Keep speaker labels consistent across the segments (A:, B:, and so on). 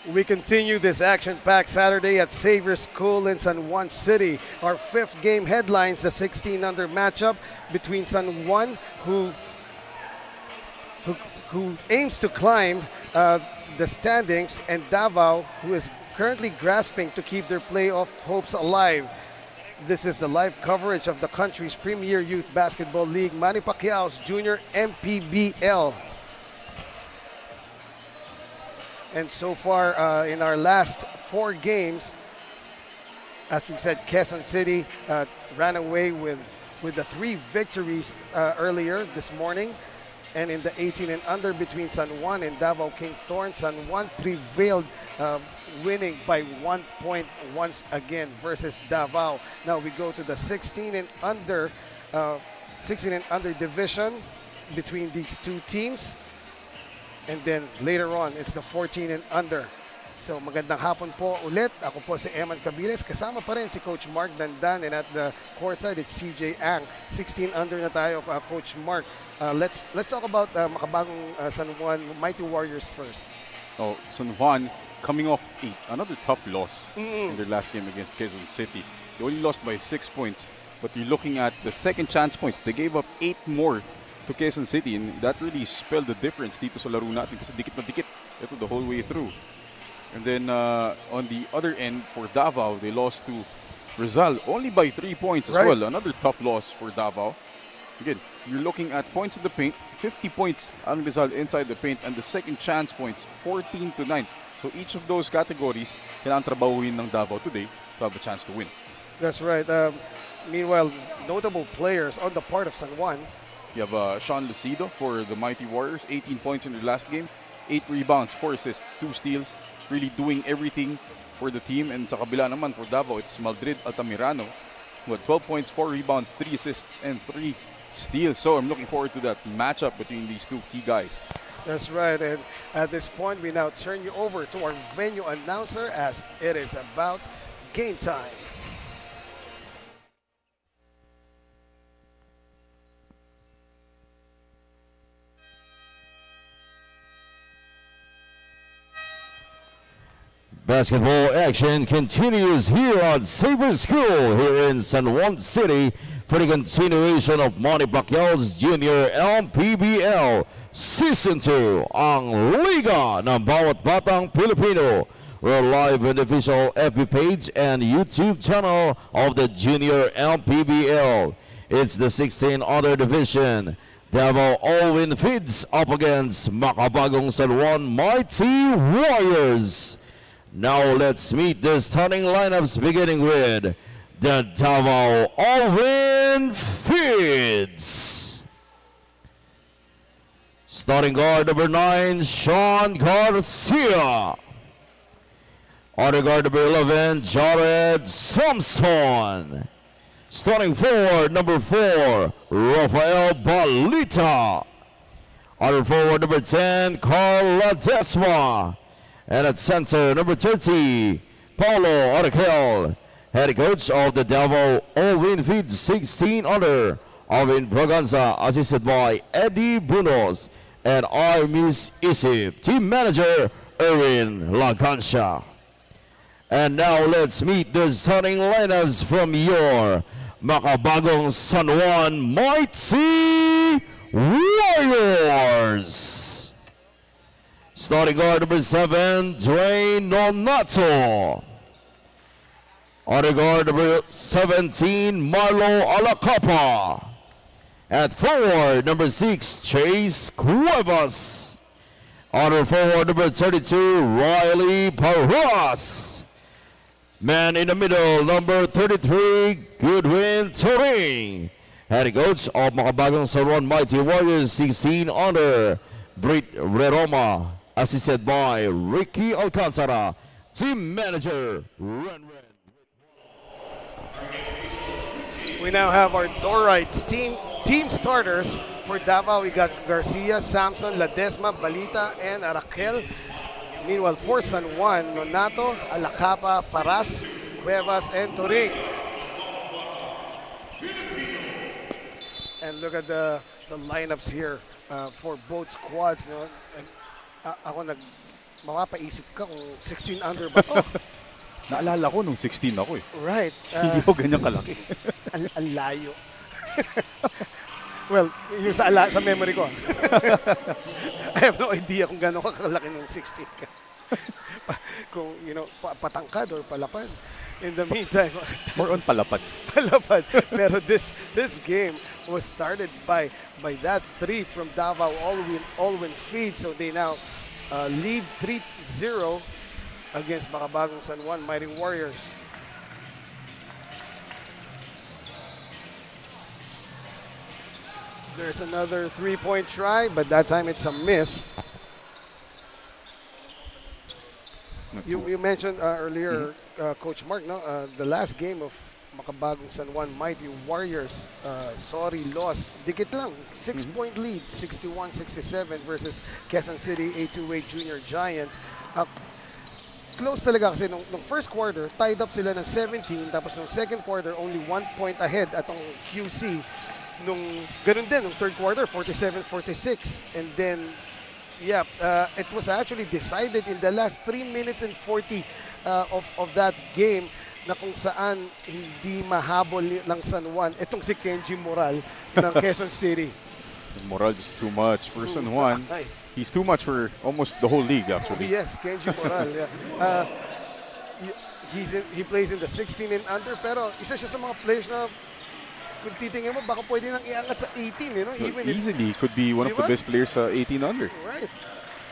A: We continue this action-packed Saturday at Xavier School in San Juan City. Our fifth game headlines the 16-under matchup between San Juan, who aims to climb the standings, and Davao, who is currently grasping to keep their playoff hopes alive. This is the live coverage of the country's premier youth basketball league, Manny Pacquiao's Junior MPBL. And so far, in our last 4 games, as we said, Quezon City ran away with the 3 victories earlier this morning. And in the 18 and under between San Juan and Davao King Thorns, San Juan prevailed, winning by 1 point once again versus Davao. Now we go to the 16 and under division between these 2 teams. And then later on, it's the 14 and under. So magandang hapon po ulit. Ako po si Eman Cabiles. Kasama pa rin si Coach Mark Dandan. And at the courtside, it's CJ Ang. 16 under na tayo, Coach Mark. Let's talk about Makabagong San Juan Mighty Warriors first.
B: Oh, San Juan coming off another tough loss in their last game against Quezon City. They only lost by 6 points. But you're looking at the second chance points. They gave up 8 more to Quezon City, and that really spelled the difference dito sa laro natin kasi dikit na dikit ito the whole way through. And then on the other end for Davao, they lost to Rizal only by 3 points as well. Another tough loss for Davao. Again, you're looking at points in the paint, 50 points ang Rizal inside the paint, and the second chance points, 14-9. So each of those categories kailangan trabahuin ng Davao today to have a chance to win.
A: That's right. Meanwhile, notable players on the part of San Juan.
B: You have Sean Lucido for the Mighty Warriors, 18 points in their last game, 8 rebounds, 4 assists, 2 steals, really doing everything for the team. And sa kabila naman for Davao, it's Maldrid Altamirano, who had 12 points, 4 rebounds, 3 assists, and 3 steals. So I'm looking forward to that matchup between these 2 key guys.
A: That's right. And at this point, we now turn you over to our venue announcer as it is about game time.
C: Basketball action continues here at Xavier School here in San Juan City for the continuation of Manny Pacquiao's Junior MPBL Season 2 ang Liga ng Bawat Batang Pilipino. We're live on the official FB page and YouTube channel of the Junior MPBL. It's the 16 other division. Davao All-Win Feeds up against Makabagong San Juan Mighty Warriors. Now let's meet the starting lineups, beginning with the Davao All-Win Feeds. Starting guard number 9, Sean Garcia. Other guard number 11, Jared Samson. Starting forward number 4, Rafael Balita. Other forward number 10, Carl Ledesma. And at center, number 30, Paulo Arakel, head coach of the Davao All-Win Feeds 16 under, Alvin Braganza, assisted by Eddie Bunos, and I Miss Isip, team manager, Erwin Lagancia. And now let's meet the starting lineups from your Makabagong San Juan Mighty Warriors. Starting guard number 7, Dwayne Nonato. Other guard number 17, Marlo Alacapa. At forward, number 6, Chase Cuevas. Other forward, number 32, Riley Parras. Man in the middle, number 33, Goodwin Turing. Head coach of Makabagong San Juan Mighty Warriors 16 under, Brit Reroma. Assisted by Ricky Alcantara, team manager, Ren.
A: We now have our Dorites team starters for Davao. We got Garcia, Samson, Ledesma, Balita, and Arakel. Meanwhile, for San Juan, Nonato, Alacapa, Paras, Cuevas, and Turing. And look at the lineups here for both squads. No? And, ako mapapaisip ka kung 16 under ba to.
B: Naalala ko nung 16 ako eh.
A: Right.
B: Hindi ako ganyan kalaki.
A: Ang layo. Well, yung sa memory ko. I have no idea kung gano'n kakalaki ng 16 ka. Kung, patangkad or palapad. In the meantime,
B: More on palapad.
A: palapad. Pero this game was started by that three from Davao all-win feed. So they now lead 3-0 against Makabagong San Juan Mighty Warriors. There's another three-point try, but that time it's a miss. You mentioned earlier, Coach Mark, no, the last game of Makabagong San Juan Mighty Warriors, sorry, lost. Dikit lang, 6-point lead, 61-67 versus Quezon City A2A Junior Giants. Close talaga kasi nung first quarter, tied up sila ng 17, tapos nung second quarter, only 1 point ahead atong QC. Nung ganun din, nung third quarter, 47-46. And then, it was actually decided in the last 3 minutes and 40 of that game na kung saan hindi mahabol ng San Juan itong si Kenji Moral ng Quezon City.
B: Moral is too much for San Juan. He's too much for almost the whole league actually.
A: Yes, Kenji Moral. Yeah. He plays in the 16 and under, pero isa siya sa mga players na kung titingnan mo, baka pwede nang iangat sa 18, Even
B: Easily could be one of the best players sa 18 under.
A: Right.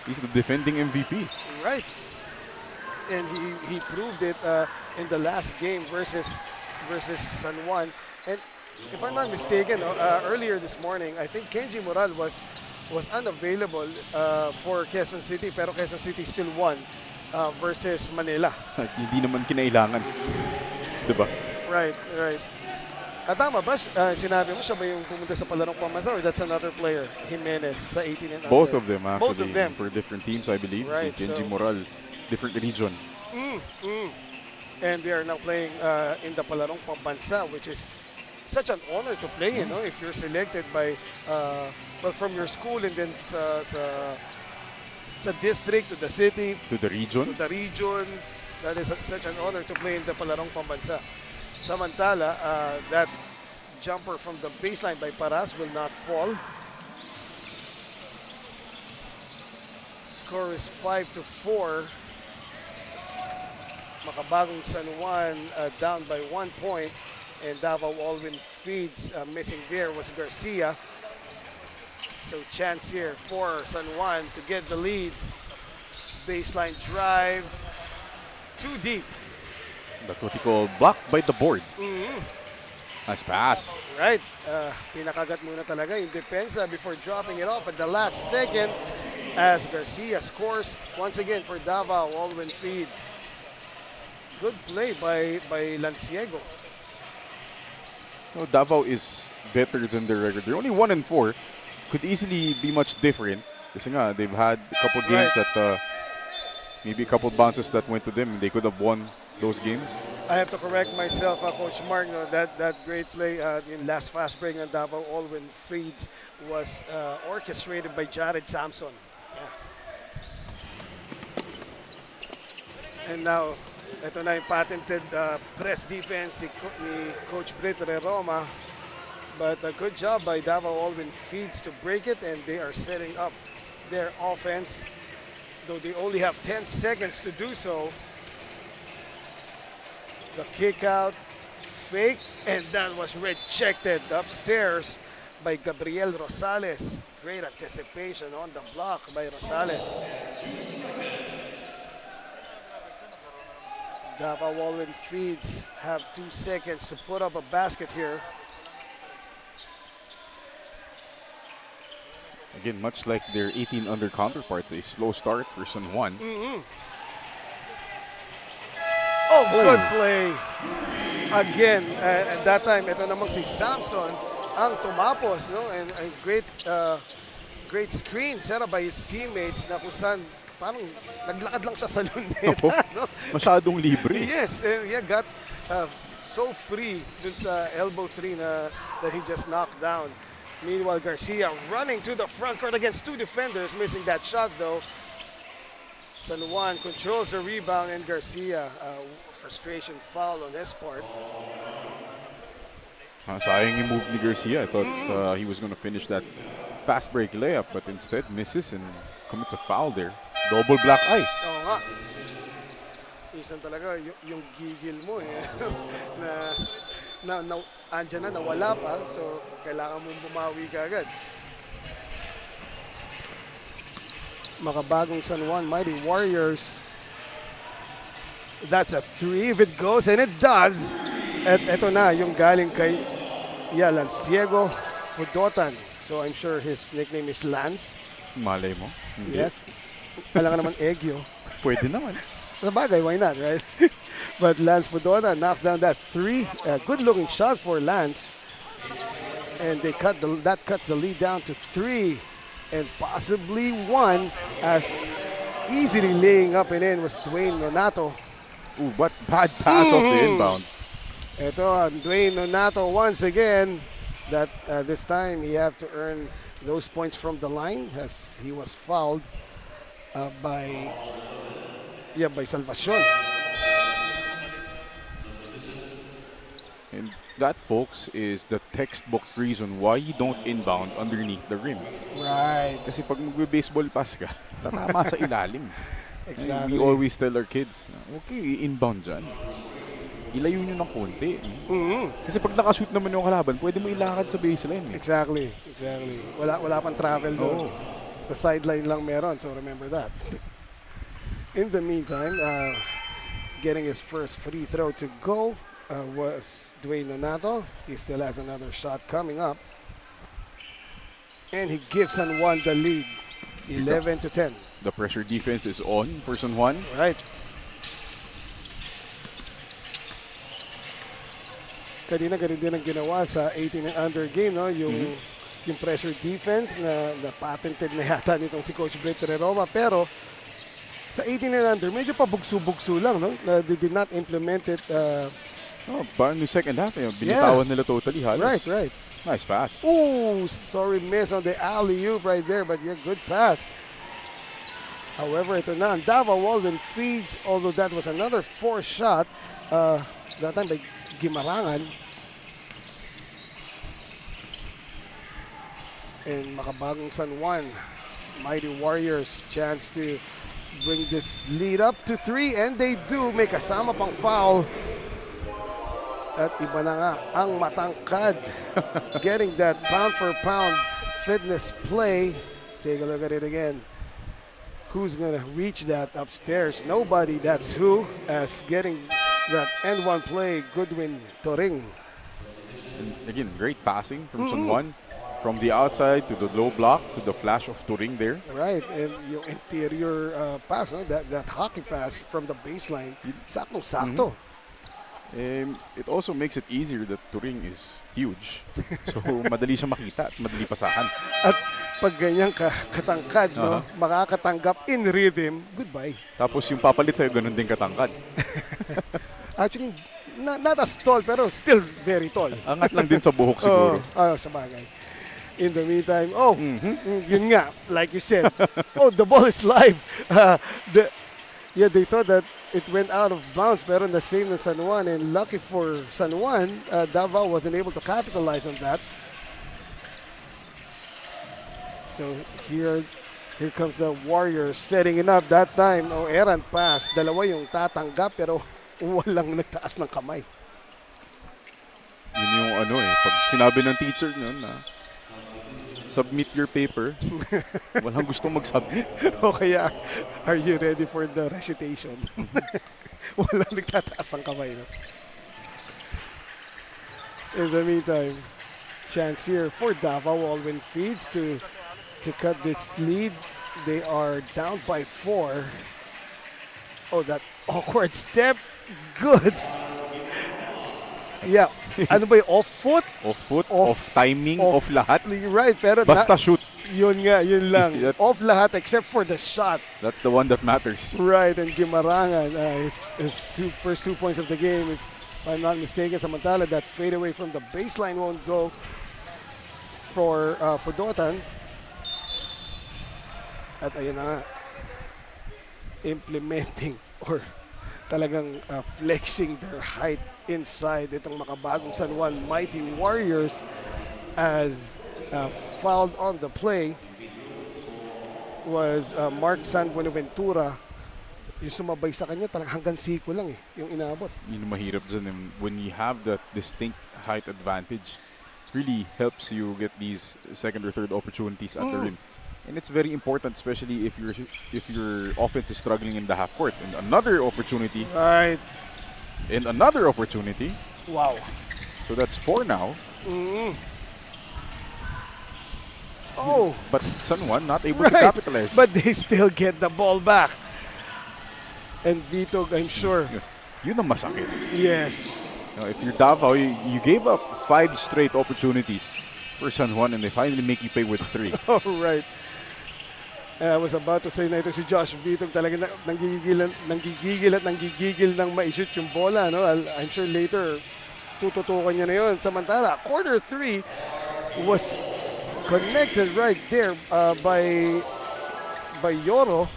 B: He's the defending MVP.
A: Right. And he proved it in the last game versus San Juan. And if I'm not mistaken, earlier this morning, I think Kenji Moral was unavailable for Quezon City, pero Quezon City still won versus Manila.
B: Hindi naman kinailangan. Diba?
A: Right. Tama ba? Sinabi mo siya ba yung pumunta sa palarong pamasa or that's another player, Jimenez, sa 18 and under?
B: Both of them actually.
A: Both of them.
B: For different teams, I believe.
A: Right,
B: Si Kenji Moral, different region.
A: And they are now playing in the palarong pambansa, which is such an honor to play, if you're selected by, from your school and then sa district, to the city,
B: To the region.
A: That is such an honor to play in the palarong pambansa. Samantala, that jumper from the baseline by Paras will not fall. Score is 5-4. Makabagong San Juan down by 1 point. And Davao all-win feeds. Missing there was Garcia. So chance here for San Juan to get the lead. Baseline drive. Too deep.
B: That's what you call blocked by the board. Nice pass.
A: Right. Pinakagat muna talaga yung depensa before dropping it off at the last second as Garcia scores once again for Davao. All-win feeds. Good play by Lanciego.
B: No, Davao is better than their record. They're only 1-4. Could easily be much different. Kasi nga, they've had a couple games that maybe a couple bounces that went to them. They could have won those games.
A: I have to correct myself, Coach Mark. That great play in last fast break ng Davao all-win feeds was orchestrated by Jared Samson. Yeah. And now, ito na yung patented press defense ni Coach Brit Roma. But a good job by Davao all-win feeds to break it, and they are setting up their offense. Though they only have 10 seconds to do so. The kick out, fake, and that was rejected upstairs by Gabriel Rosales. Great anticipation on the block by Rosales. Davao all-win feeds have 2 seconds to put up a basket here.
B: Again, much like their 18 under counterparts, a slow start for San Juan.
A: Oh, good play. Again, at that time, ito namang si Samson ang tumapos, and a great screen set up by his teammates na kung saan parang naglakad lang siya sa luneta.
B: Masyadong libre.
A: Yes, got so free dun sa elbow three that he just knocked down. Meanwhile, Garcia running to the front court against 2 defenders, missing that shot though. San Juan controls the rebound, and Garcia, frustration foul on his part.
B: Sayang yung move ni Garcia. I thought he was going to finish that fast break layup, but instead misses and commits a foul there. Double black eye.
A: Oo nga. Minsan talaga yung gigil mo eh. Andyan na, nawala pa. So, kailangan mong bumawi ka agad. Makabagong San Juan, Mighty Warriors. That's a 3 if it goes, and it does. At eto na, yung galing kay Lanciego Fudotan. So I'm sure his nickname is Lance.
B: Malay mo. Hindi.
A: Yes. Alam ka naman Egyo.
B: Pwede naman.
A: Sa bagay, why not, right? But Lance Fudotan knocks down that 3. Good-looking shot for Lance. And that cuts the lead down to 3. And possibly 1, as easily laying up and in was Dwayne Nonato.
B: Ooh, but bad pass off the inbound.
A: Ito, Dwayne Nonato once again. That this time he have to earn those points from the line as he was fouled by Salvacion.
B: And that, folks, is the textbook reason why you don't inbound underneath the rim.
A: Right.
B: Kasi pag magbe-baseball pass ka, tatama sa ilalim.
A: Exactly.
B: We always tell our kids, okay, inbound dyan. Ilayo nyo ng konti. Kasi pag nakashoot naman yung kalaban, pwede mo ilakad sa baseline.
A: Exactly. Wala pang travel doon. Sa sideline lang meron, so remember that. In the meantime, getting his first free throw to go was Dwayne Nonato. He still has another shot coming up. And he gives San Juan the lead, 11-10.
B: The pressure defense is on for San Juan.
A: Right. Kanina ganun din ang ginawa sa 18 and under game, no? Yung pressure defense na patented na yata nitong si Coach Brett Roma. Pero sa 18 and under, medyo pabugso-bugso lang, no? They did not implement it.
B: Parang yung second half, binitawan nila totally halos.
A: Right.
B: Nice pass.
A: Ooh, sorry miss on the alley-oop right there, but yeah, good pass. However, ito na, Davao Walden feeds, although that was another forced shot. That time by Gimarangan. And Makabagong San Juan, Mighty Warriors, chance to bring this lead up to 3, and they do. May kasama pang foul. At iba na nga ang matangkad. Getting that pound-for-pound fitness play. Take a look at it again. Who's going to reach that upstairs? Nobody, that's who. As getting that N1 play, Goodwin Toring.
B: And again, great passing from San Juan. From the outside to the low block to the flash of Toring there.
A: Right, and yung interior pass, no? that hockey pass from the baseline, saktong-sakto.
B: It also makes it easier that Toring is huge. So, madali siya makita at madali pasahan.
A: At pag ganyan katangkad, no, makakatanggap in rhythm, goodbye.
B: Tapos yung papalit sa'yo, ganun din katangkad.
A: Actually, not as tall, pero still very tall.
B: Angat lang din sa buhok siguro.
A: Sa bagay. In the meantime, yun nga, like you said, the ball is live. They thought that it went out of bounds, pero the same as San Juan, and lucky for San Juan, Davao wasn't able to capitalize on that. So here comes the Warriors setting it up that time. Errant pass. Dalawa yung tatanggap, pero walang nagtaas ng kamay.
B: Yun yung pag sinabi ng teacher nun na submit your paper, walang gustong mag-submit.
A: O kaya, are you ready for the recitation? Walang nagtataas ng kamay. No? In the meantime, chance here for Davao. Walwyn feeds to cut this lead. They are down by 4. Oh, that awkward step. Good. Yeah. Ano ba yung off-foot?
B: Off-foot, off-timing, off lahat.
A: Right, pero
B: basta shoot.
A: Yun lang. Off lahat except for the shot.
B: That's the one that matters.
A: Right, and Gimarangan, his first 2 points of the game, if I'm not mistaken. Samantala, that fadeaway from the baseline won't go for Dotan. At ayun na nga. implementing or talagang flexing their height inside itong Makabagong San Juan Mighty Warriors as fouled on the play was Mark San Buenaventura. Yung sumabay sa kanya talagang hanggang siko lang yung inaabot.
B: Yun yung mahirap dyan. When you have that distinct height advantage, really helps you get these second or third opportunities at the rim. And it's very important, especially if your offense is struggling in the half court. And another opportunity.
A: Right.
B: And another opportunity.
A: Wow.
B: So that's 4 now.
A: Oh.
B: But San Juan not able to capitalize.
A: But they still get the ball back. And Vitog, I'm sure.
B: Yun ang masakit.
A: Yes.
B: If you're Davao, you gave up 5 straight opportunities for San Juan and they finally make you pay with 3.
A: Oh, right. I was about to say na ito si Josh Vitog talaga nanggigigil at nanggigigil ng ma-shoot yung bola. No? I'm sure later tututukan niya na yun. Samantala, quarter 3 was connected right there by Yoro.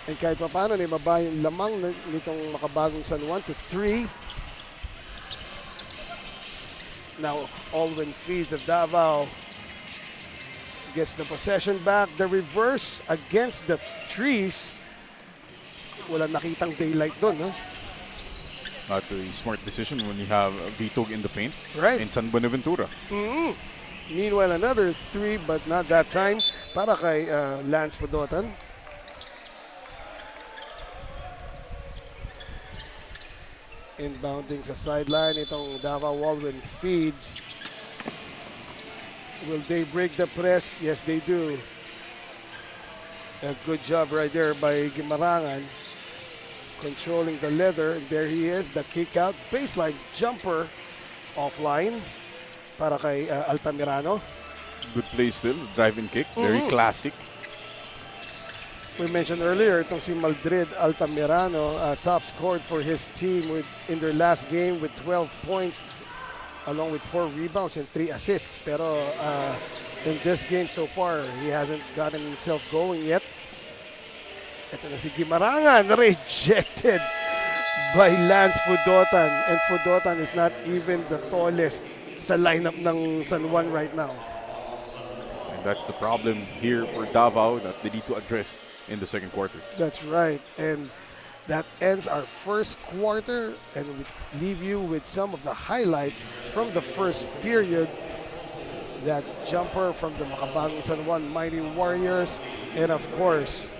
A: And kahit pa paano, nababa yung lamang nitong Makabagong San Juan to 3. Now, Alwyn Feeds of Davao gets the possession back. The reverse against the trees. Wala nakitang daylight doon, no?
B: Not a smart decision when you have Vitog in the paint.
A: Right.
B: And San Buenaventura.
A: Meanwhile, another 3, but not that time, para kay Lance Fudotan. Inbounding sa sideline itong Davao. Alwyn Feeds. Will they break the press? Yes, they do. A good job right there by Gimarangan. Controlling the leather. There he is, the kick out. Baseline jumper offline para kay Altamirano.
B: Good play still. Drive-in kick. Very classic.
A: We mentioned earlier itong si Maldred Altamirano, top scored for his team in their last game with 12 points along with 4 rebounds and 3 assists. Pero in this game so far, he hasn't gotten himself going yet. Ito na si Gimarangan, rejected by Lance Fudotan. And Fudotan is not even the tallest sa lineup ng San Juan right now.
B: And that's the problem here for Davao that they need to address in the second quarter.
A: That's right. And that ends our first quarter, and we leave you with some of the highlights from the first period. That jumper from the Makabagong San Juan Mighty Warriors, and of course,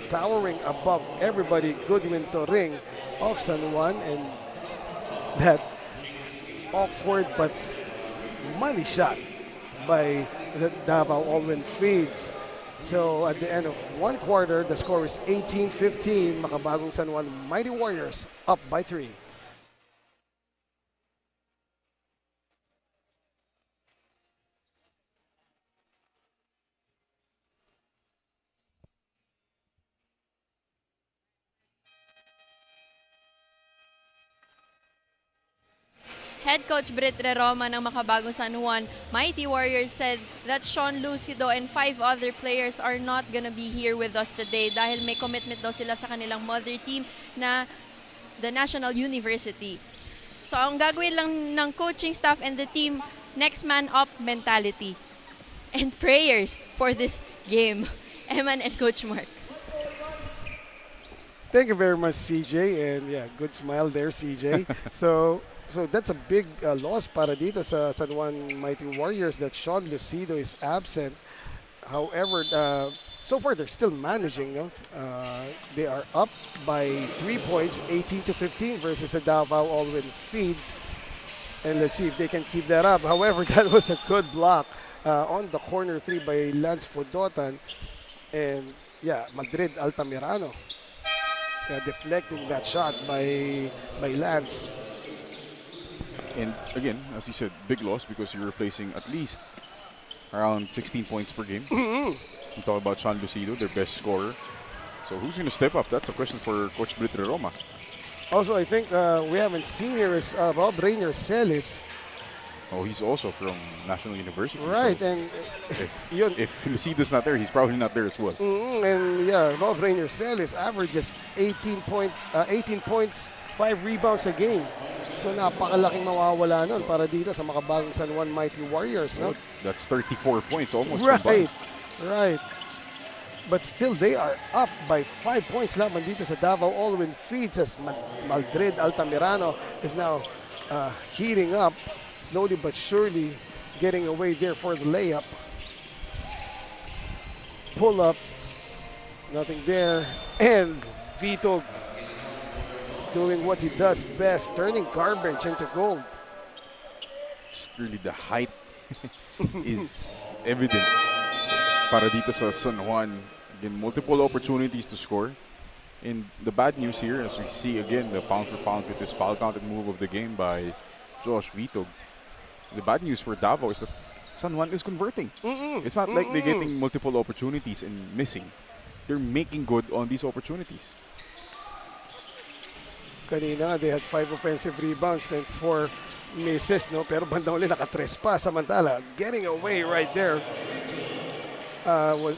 A: towering above everybody, Goodwin Toring of San Juan, and that awkward but money shot by the Davao Alwyn Feeds. So at the end of one quarter, the score is 18-15. Makabagong San Juan Mighty Warriors up by 3.
D: Head coach Brit Reroma ng Makabagong San Juan Mighty Warriors said that Sean Lucido and 5 other players are not gonna be here with us today dahil may commitment daw sila sa kanilang mother team na the National University. So ang gagawin lang ng coaching staff and the team, next man up mentality and prayers for this game. Eman and Coach Mark.
A: Thank you very much, CJ, and good smile there, CJ. So that's a big loss para dito sa San Juan Mighty Warriors that Sean Lucido is absent. However, so far they're still managing. No? They are up by 3 points, 18-15 versus the Davao Alwyn Feeds. And let's see if they can keep that up. However, that was a good block on the corner 3 by Lance Fudotan. And Madrid Altamirano deflecting that shot by Lance.
B: And again, as you said, big loss because you're replacing at least around 16 points per game. We talk about Sean Lucido, their best scorer. So who's going to step up? That's a question for Coach Brit Roma.
A: Also, I think we haven't seen here is Rob Rainier Celis.
B: Oh, he's also from National University.
A: Right,
B: So
A: and yun.
B: if Lucido's not there, he's probably not there as well.
A: And yeah, Rob Reynorsel averages 18 points, 5 rebounds a game. So napakalaking mawawala nun para dito sa Makabagong San Juan Mighty Warriors. No?
B: That's 34 points almost
A: Right,
B: combined.
A: right. But still, they are up by 5 points laban dito sa Davao All-Win Feeds as Maldred Altamirano is now heating up, slowly but surely getting away there for the layup. Pull up, nothing there. And Vito doing what he does best, turning garbage into gold.
B: Just really the height is evident para dito sa San Juan. Again, multiple opportunities to score. And the bad news here, as we see again, the pound for pound with this foul counted move of the game by Josh Vito. The bad news for Davao is that San Juan is converting. It's not like they're getting multiple opportunities and missing. They're making good on these opportunities.
A: Kanina, they had 5 offensive rebounds and 4 misses, no? Pero bandang uli naka-tres pa. Samantala, getting away right there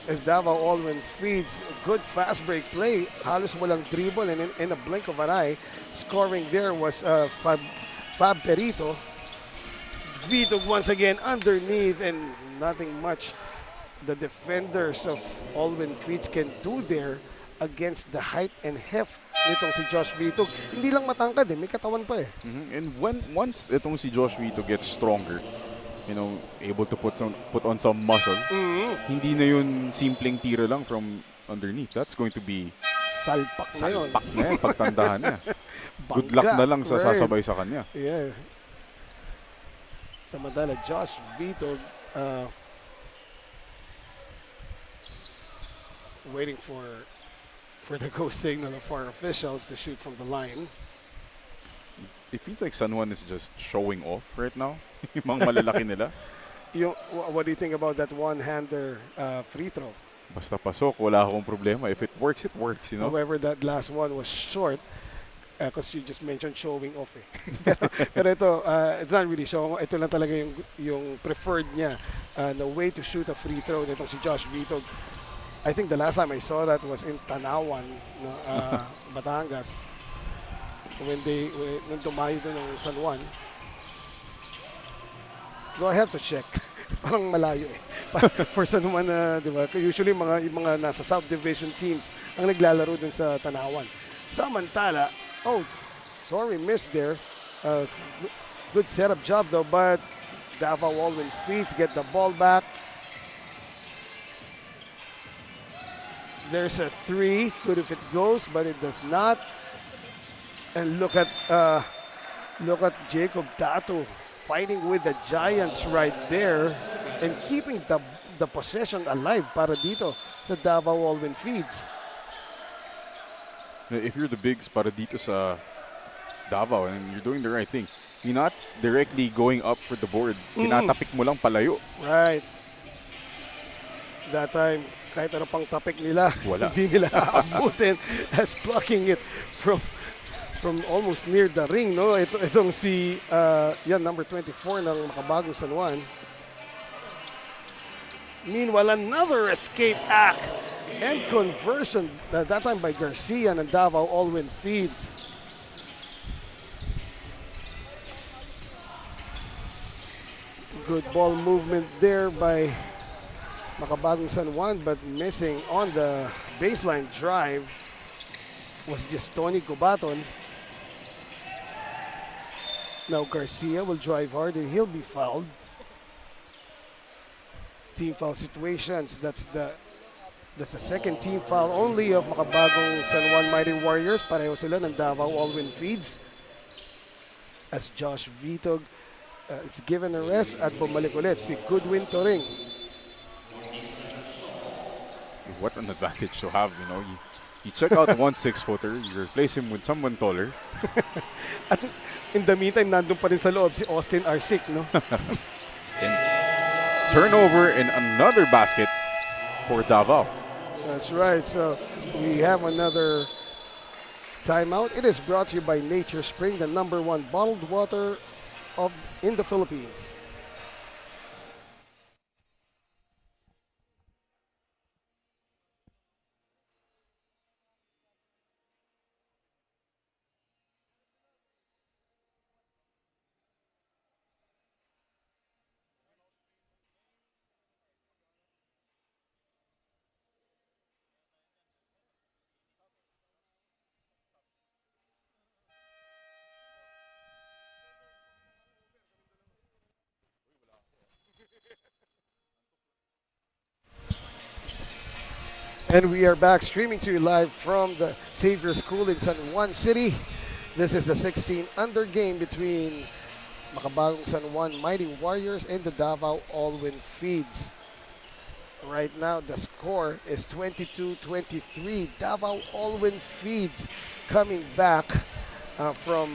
A: as Davao All-Win Feeds. Good fast break play. Halos walang dribble and in a blink of an eye, scoring there was Fab Perito. Vito once again underneath and nothing much the defenders of All-Win Feeds can do there against the height and heft nitong si Josh Vito. Hindi lang matangkad may katawan pa
B: And once itong si Josh Vito gets stronger, you know, able to put on some muscle, hindi na yun simpleng tira lang from underneath. That's going to be
A: salpak na yun.
B: salpak na yan, pagtandahan niya. Good luck na lang sa sasabay sa kanya.
A: Yeah. Samantala, Josh Vito waiting for the go signal of our officials to shoot from the line.
B: It feels like San Juan is just showing off right now. Yung mga malalaki nila.
A: What do you think about that one-hander free throw?
B: Basta pasok, wala akong problema. If it works, you know?
A: However, that last one was short because you just mentioned showing off pero ito, it's not really showing off. Ito lang talaga yung preferred niya na way to shoot a free throw nitong si Josh Vito. I think the last time I saw that was in Tanawan, no, Batangas, when tumayo doon ng San Juan. Go ahead to check. Parang malayo for San Juan, di ba? Usually yung mga nasa South Division teams ang naglalaro doon sa Tanawan. Samantala, sorry, missed there. Good setup job though, but Davao All-Win Feeds get the ball back. There's a 3, good if it goes, but it does not. And look at Jacob Dato fighting with the Giants right there and keeping the possession alive para dito sa Davao All-Win Feeds.
B: If you're the bigs para dito sa Davao and you're doing the right thing, you're not directly going up for the board. Tinatapik mo lang palayo.
A: Right. That time, kahit ano pang tapik nila,
B: wala.
A: Hindi nila aabutin as blocking it from almost near the ring, no? Itong si number 24 ng Makabagong San Juan. Meanwhile, another escape act and conversion, that time by Garcia ng Davao All-Win Feeds. Good ball movement there by Makabagong San Juan, but missing on the baseline drive was just Tony Gubaton. Now Garcia will drive hard and he'll be fouled. Team foul situations. That's the second team foul only of Makabagong San Juan Mighty Warriors. Pareho sila ng Davao All-Win Feeds. As Josh Vito is given a rest at bumalik ulit si Goodwin Toring.
B: What an advantage to have, you know. You check out 1 6-footer, you replace him with someone taller.
A: At in the meantime, nandun pa rin sa loob si Austin Arsic, no?
B: And turnover and another basket for Davao.
A: That's right. So we have another timeout. It is brought to you by Nature Spring, the #1 bottled water in the Philippines. And we are back streaming to you live from the Xavier School in San Juan City. This is the 16 under game between Makabagong San Juan Mighty Warriors and the Davao All-Win Feeds. Right now, the score is 22-23. Davao All-Win Feeds coming back from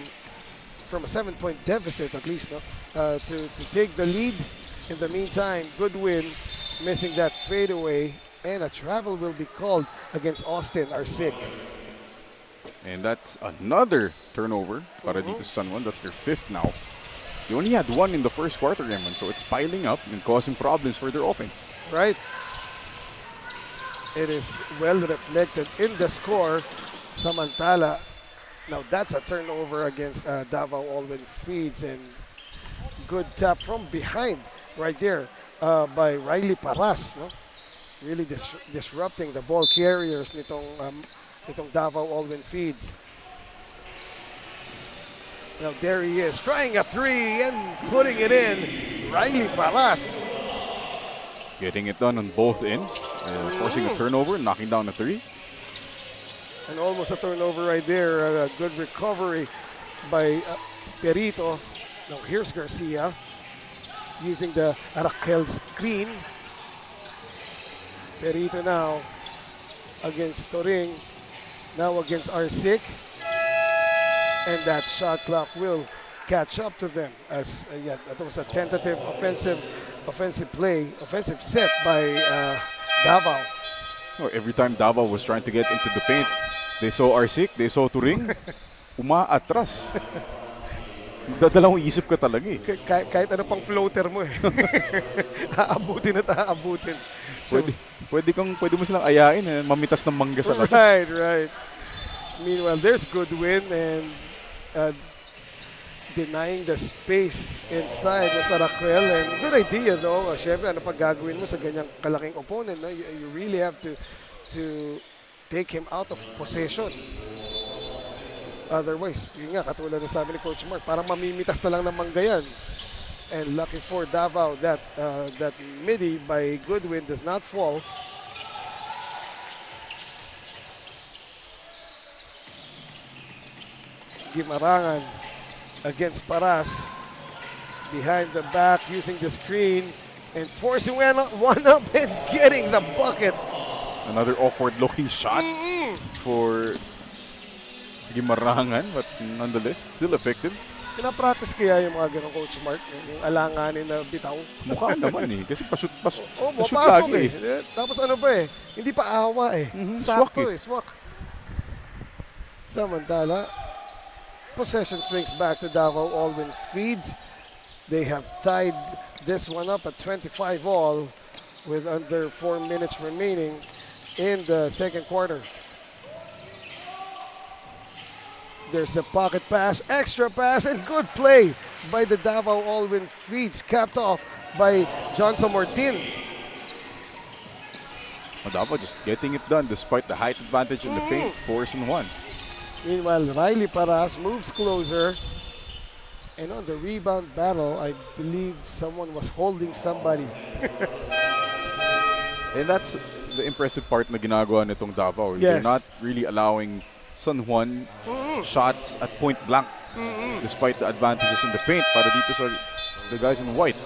A: a 7-point deficit, at least, no? To take the lead. In the meantime, Goodwin missing that fadeaway, and a travel will be called against Austin, our sick.
B: And that's another turnover para dito sa San Juan. That's their 5th now. They only had 1 in the first quarter, Raymond, so it's piling up and causing problems for their offense.
A: Right. It is well reflected in the score. Samantala, now that's a turnover against Davao All-Win Feeds, and good tap from behind right there by Riley Paras. No? Really disrupting the ball carriers nitong Davao All-Win Feeds. Now there he is, trying a 3 and putting it in. Riley Paras.
B: Getting it done on both ends, forcing a turnover, knocking down a 3.
A: And almost a turnover right there. A good recovery by Perito. Now here's Garcia using the Arakel screen. Perito now against Toring. Now against Arsic. And that shot clock will catch up to them, as that was a tentative offensive play, offensive set by Davao.
B: Oh, every time Davao was trying to get into the paint, they saw Arsic, they saw Turing, umaatras. Dadalawang isip ka talaga eh.
A: Kahit ano pang floater mo eh. Aabutin at aabutin. So,
B: pwede mo silang ayain mamitas ng mangga sa labas.
A: Right. Meanwhile, there's Goodwin and denying the space inside sa Raquel. And good idea though. Siyempre, ano pag gagawin mo sa ganyang kalaking opponent, no? You really have to take him out of possession. Otherwise, yun nga, katulad na sabi ni Coach Mark, parang mamimitas na lang ng manggayan. And lucky for Davao that midi by Goodwin does not fall. Gimarangan against Paras. Behind the back, using the screen and forcing one up and getting the bucket.
B: Another awkward looking shot for Gimarangan, but nonetheless, still effective.
A: Pinapractice kaya yung mga ganong Coach Mark, yung alanganin na bitaw?
B: Mukha naman eh, kasi pashoot
A: mapasok
B: lagi
A: eh. Tapos ano ba eh, hindi pa awa eh. Sakto swak. Samantala, possession swings back to Davao All-Win Feeds. They have tied this one up at 25 all with under 4 minutes remaining in the second quarter. There's the pocket pass, extra pass, and good play by the Davao All-Win Feeds, capped off by Johnson Martin.
B: Davao just getting it done despite the height advantage in the paint, 4-1.
A: Meanwhile, Riley Paras moves closer. And on the rebound battle, I believe someone was holding somebody.
B: And that's the impressive part na ginagawa nitong Davao.
A: Yes.
B: They're not really allowing San Juan shots at point blank despite the advantages in the paint para dito sa the guys in white.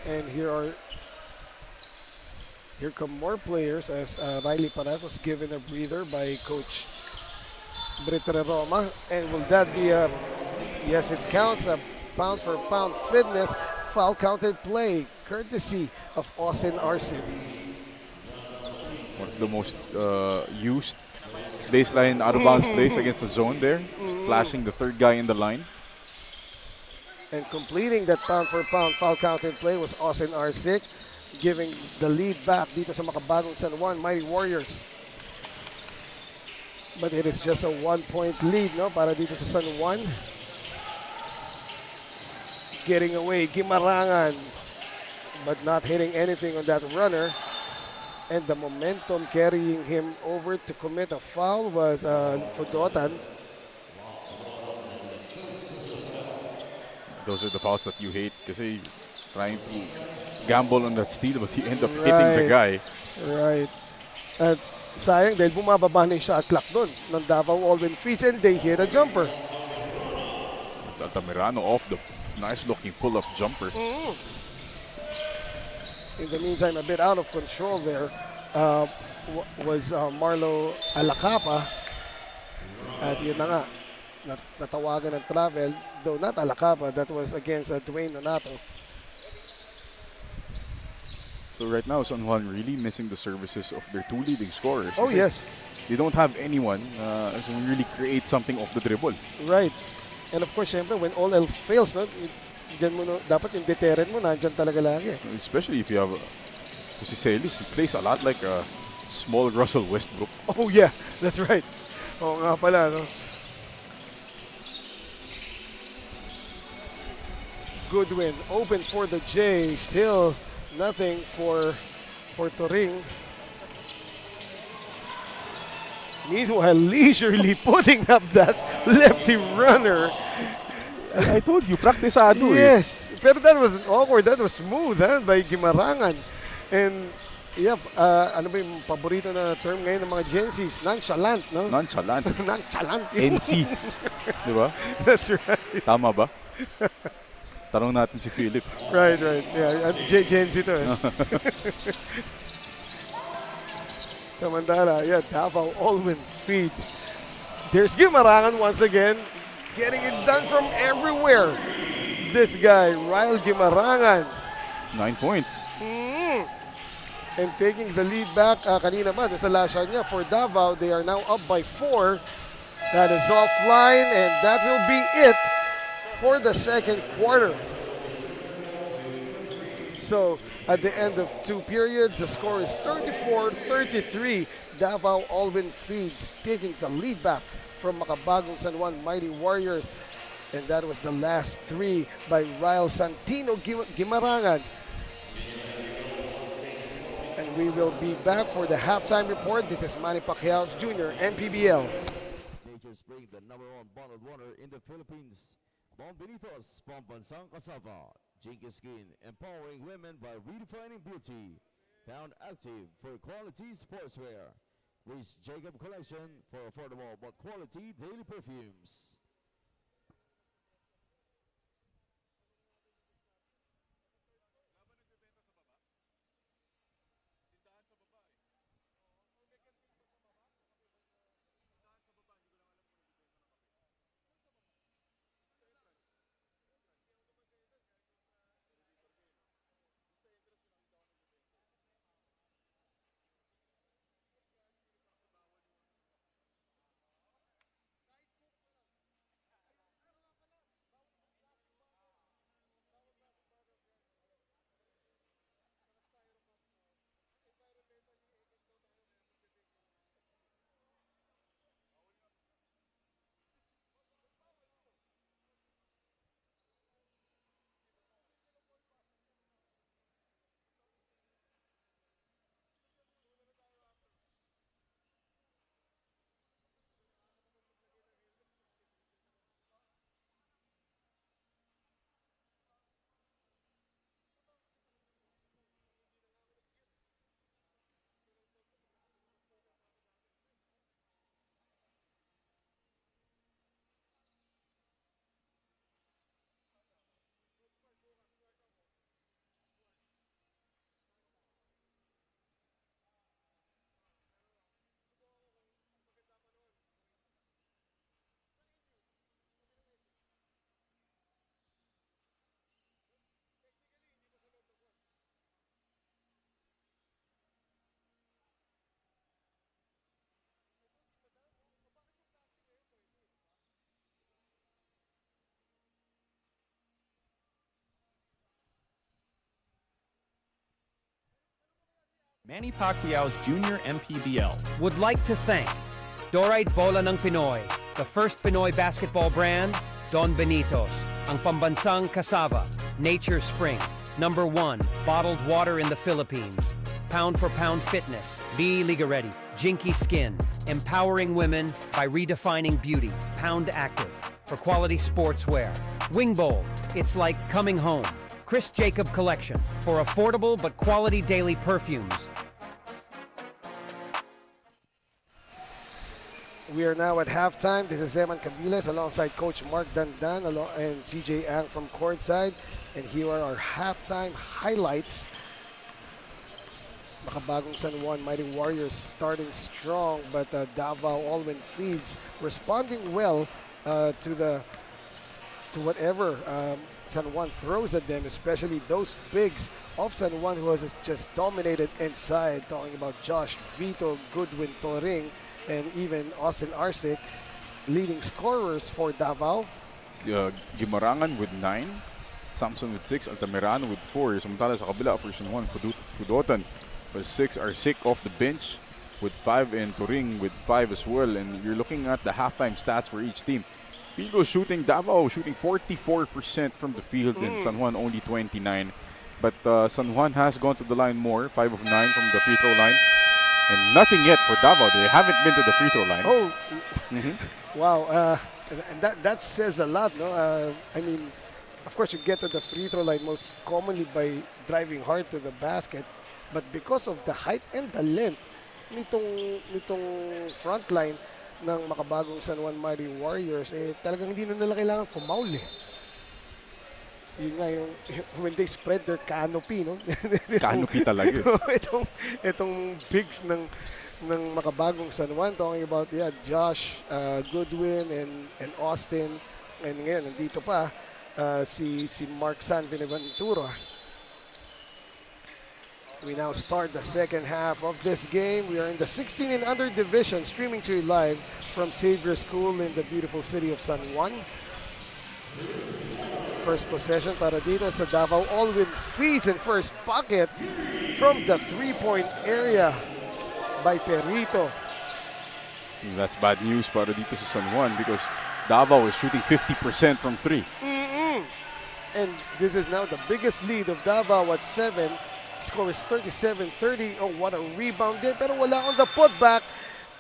A: And here come more players as Riley Paras was given a breather by Coach Britre Roma. And will that be a, yes it counts, a pound for pound fitness foul counted play courtesy of Austin Arsin.
B: One of the most used baseline out of bounds plays against the zone there. Just flashing the third guy in the line.
A: And completing that pound for pound foul counted play was Austin Arsic, giving the lead back dito sa Makabagong San Juan Mighty Warriors. But it is just a 1-point lead, no, para dito sa San Juan. Getting away, Gimarangan, but not hitting anything on that runner. And the momentum carrying him over to commit a foul was Fudotan.
B: Those are the fouls that you hate kasi trying to gamble on that steal, but he ended up hitting the guy.
A: Right. At sayang dahil bumababa na yung shot clock doon ng Davao Alvin Feeds and they hit a jumper.
B: It's Altamirano off the nice-looking pull-up jumper.
A: In the meantime, a bit out of control there was Marlo Alacapa. At yun na nga, natawagan ng travel, though not Alacapa, that was against Dwayne Nonato.
B: So right now, San Juan really missing the services of their two leading scorers.
A: Oh, yes.
B: They don't have anyone who really create something off the dribble.
A: Right. And of course, syempre, when all else fails, no, dyan mo, dapat yung deterrent mo, nandyan talaga lagi.
B: Especially if you have si Celis, he plays a lot like a small Russell Westbrook.
A: Oh, yeah. That's right. Oo nga pala, no? Goodwin, open for the J. Still nothing for Turing. Meanwhile, leisurely putting up that lefty runner.
B: I told you, praktisado
A: Yes, pero that was awkward. That was smooth by Gimarangan. And, yep, ano ba yung paborito na term ngayon ng mga Gen Zs? Nonchalant, no?
B: Nonchalant.
A: Nonchalant.
B: NC. Di ba?
A: That's right.
B: Tama ba? Tanong natin si Philip.
A: Right. Yeah, Gen Z to eh. Samantala, yeah, Davao Alvin Feeds. There's Gimarangan once again, getting it done from everywhere. This guy, Ryle Gimarangan.
B: 9 points.
A: And taking the lead back, kanina ba, sa last shot niya for Davao, they are now up by 4. That is offline, and that will be it for the second quarter. So, at the end of 2 periods, the score is 34-33. Davao Alvin Feeds taking the lead back from Makabagong San Juan Mighty Warriors. And that was the last 3 by Ryle Santino Gimarangan. And we will be back for the halftime report. This is Manny Pacquiao Jr., MPBL.
C: Nature Spring, the #1 bottled water in the Philippines. Bombinitos, Pambansang Kasava. Jinky Skin, empowering women by redefining beauty. Pound Active for quality sportswear. Reach Jacob Collection for affordable but quality daily perfumes.
E: Manny Pacquiao's Junior MPBL would like to thank Dorite Bola ng Pinoy, the first Pinoy basketball brand, Don Benitos, ang pambansang Cassava, Nature Spring, #1 bottled water in the Philippines, Pound for Pound Fitness, Be Liga Ready, Jinky Skin, empowering women by redefining beauty, Pound Active, for quality sportswear, Wing Bowl, it's like coming home, Chris Jacob Collection for affordable but quality daily perfumes.
A: We are now at halftime. This is Zeman Cabiles alongside Coach Mark Dandan and CJ Ang from courtside. And here are our halftime highlights. Makabagong San Juan Mighty Warriors starting strong, but Davao All-Win Feeds responding well to whatever San Juan throws at them, especially those bigs of San Juan who has just dominated inside. Talking about Josh Vito, Goodwin Toring, and even Austin Arsic, leading scorers for Davao.
B: Gimarangan with 9, Samson with 6, Altamirano with 4. Samantala sa kabila for San Juan, Fudotan with 6, Arsic off the bench with 5, and Turing with 5 as well. And you're looking at the halftime stats for each team. Field goal shooting, Davao shooting 44% from the field, and San Juan only 29. But San Juan has gone to the line more, 5 of 9 from the free throw line. And nothing yet for Davao. They haven't been to the free throw line.
A: Oh, wow. And that says a lot, no? I mean, of course, you get to the free throw line most commonly by driving hard to the basket. But because of the height and the length nitong front line ng Makabagong San Juan Mighty Warriors, talagang hindi na nila kailangan fumaul eh. Yun nga yung when they spread their canopy, no?
B: Canopy talaga.
A: itong bigs ng Makabagong San Juan, talking about Josh, Goodwin, and Austin, and ngayon nandito pa si Mark San Benaventura. We now start the second half of this game. We are in the 16 and under division, streaming to you live from Xavier School in the beautiful city of San Juan. First possession para dito sa Davao. All-Win Feeds in first bucket from the three-point area by Perito.
B: That's bad news para dito sa San Juan because Davao is shooting 50% from 3.
A: And this is now the biggest lead of Davao at 7. Score is 37-30. Oh, what a rebound there. Pero wala on the putback.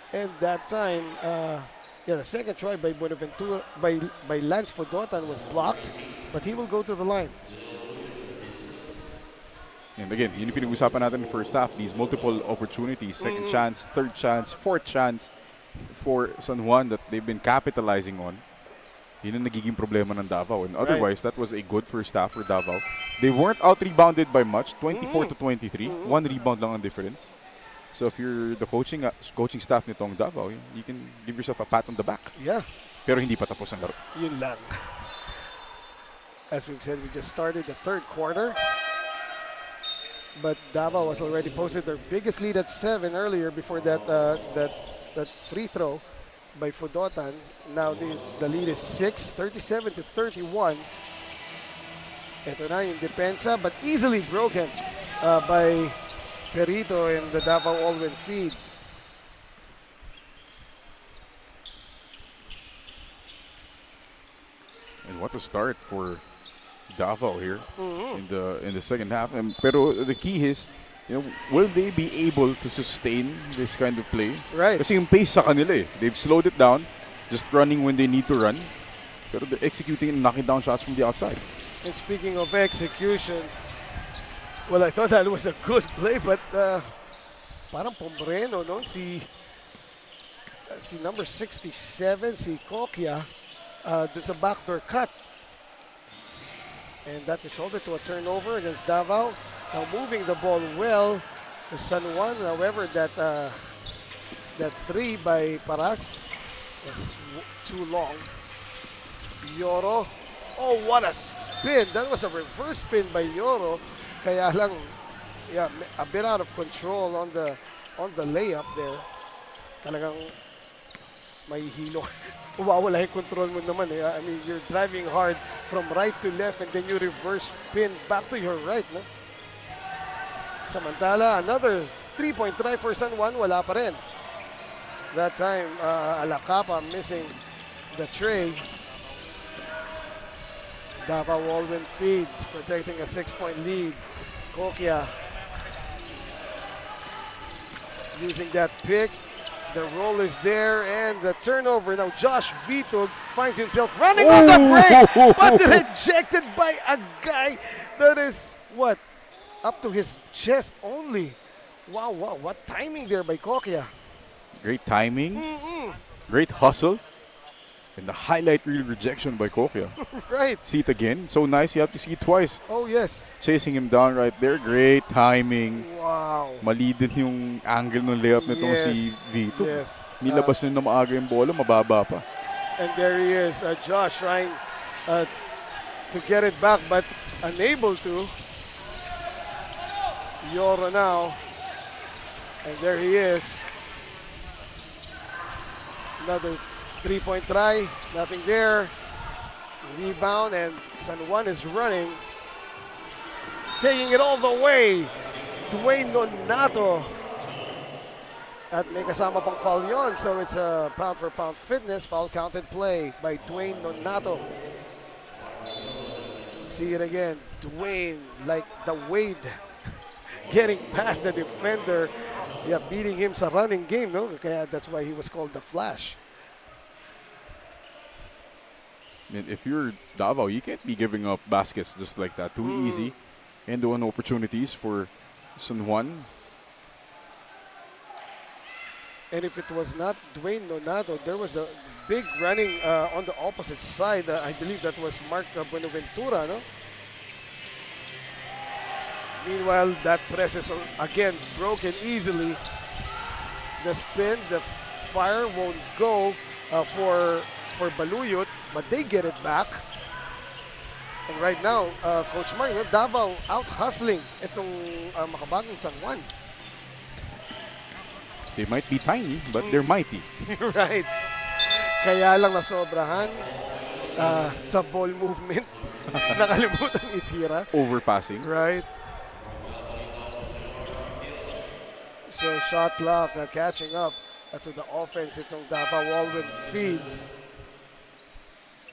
A: And that time, the second try by Buenaventura, by Lance Fodotan was blocked. But he will go to the line.
B: And again, yun yung pinag-usapan natin in the first half. These multiple opportunities, second chance, third chance, fourth chance for San Juan that they've been capitalizing on. Yun ang nagiging problema ng Davao. And otherwise, that was a good first half for Davao. They weren't out-rebounded by much, 24-23. One rebound lang ang difference. So if you're the coaching staff nitong Davao, you can give yourself a pat on the back.
A: Yeah.
B: Pero hindi pa tapos ang laro.
A: Yun lang. As we've said, we just started the third quarter. But Davao has already posted their biggest lead at 7 earlier before that free throw by Fudotan. Now the lead is 6, 37-31. Ito na yung depensa, but easily broken by Perito and the Davao All-Win Feeds.
B: And what a start for Davao here in the second half. Pero the key is, will they be able to sustain this kind of play?
A: Right.
B: Kasi yung pace sa kanila eh. They've slowed it down, just running when they need to run. Pero they're executing and knocking down shots from the outside.
A: And speaking of execution, well, I thought that was a good play, but parang pombreno, no? Si number 67, si Kokya, there's a backdoor cut. And that resulted to a turnover against Davao. Now moving the ball well to San Juan. However, that three by Paras was too long. Yoro. Oh, what a spin. That was a reverse spin by Yoro. Kaya lang, a bit out of control on the layup there. Talagang may hilo. Wala yung control mo naman eh. I mean, you're driving hard from right to left and then you reverse spin back to your right, no? Samantala, another 3-point try for San Juan, wala pa rin. That time, Alacapa missing the tray. Davao All-Win Feeds, protecting a 6-point lead. Kokya using that pick. The roll is there and the turnover. Now Josh Vito finds himself running on the break, but rejected by a guy that is, what, up to his chest only. Wow, what timing there by Kokya.
B: Great timing, great hustle, and the highlight reel rejection by Kokya.
A: Right.
B: See it again. So nice. You have to see it twice.
A: Oh, yes.
B: Chasing him down right there. Great timing.
A: Wow.
B: Mali din yung angle ng layup nitong
A: Yes.
B: si Vito.
A: Yes.
B: Nilabas na maaga yung bola, mababa pa.
A: And there he is, Josh trying to get it back, but unable to. Yoro now. And there he is. Another three-point try, nothing there. Rebound, and San Juan is running. Taking it all the way. Dwayne Nonato. At may kasama pang foul yon, so it's a pound-for-pound fitness, foul counted play by Dwayne Nonato. See it again, Dwayne, like the Wade, getting past the defender. Yeah, beating him sa running game, no? Kaya that's why he was called the Flash.
B: And if you're Davao, you can't be giving up baskets just like that. Too easy. End-to-end opportunities for San Juan.
A: And if it was not Dwayne Nonato, there was a big running on the opposite side. I believe that was Mark Buenaventura, no? Meanwhile, that press is again broken easily. The spin, the fire won't go for Baluyot, but they get it back. And right now, Coach Mark, Davao out hustling itong Makabagong San Juan.
B: They might be tiny, but they're mighty.
A: Right. Kaya lang nasobrahan sa ball movement. Nakalimutan itira.
B: Overpassing.
A: Right. So shot clock catching up to the offense itong Davao Walwyn feeds.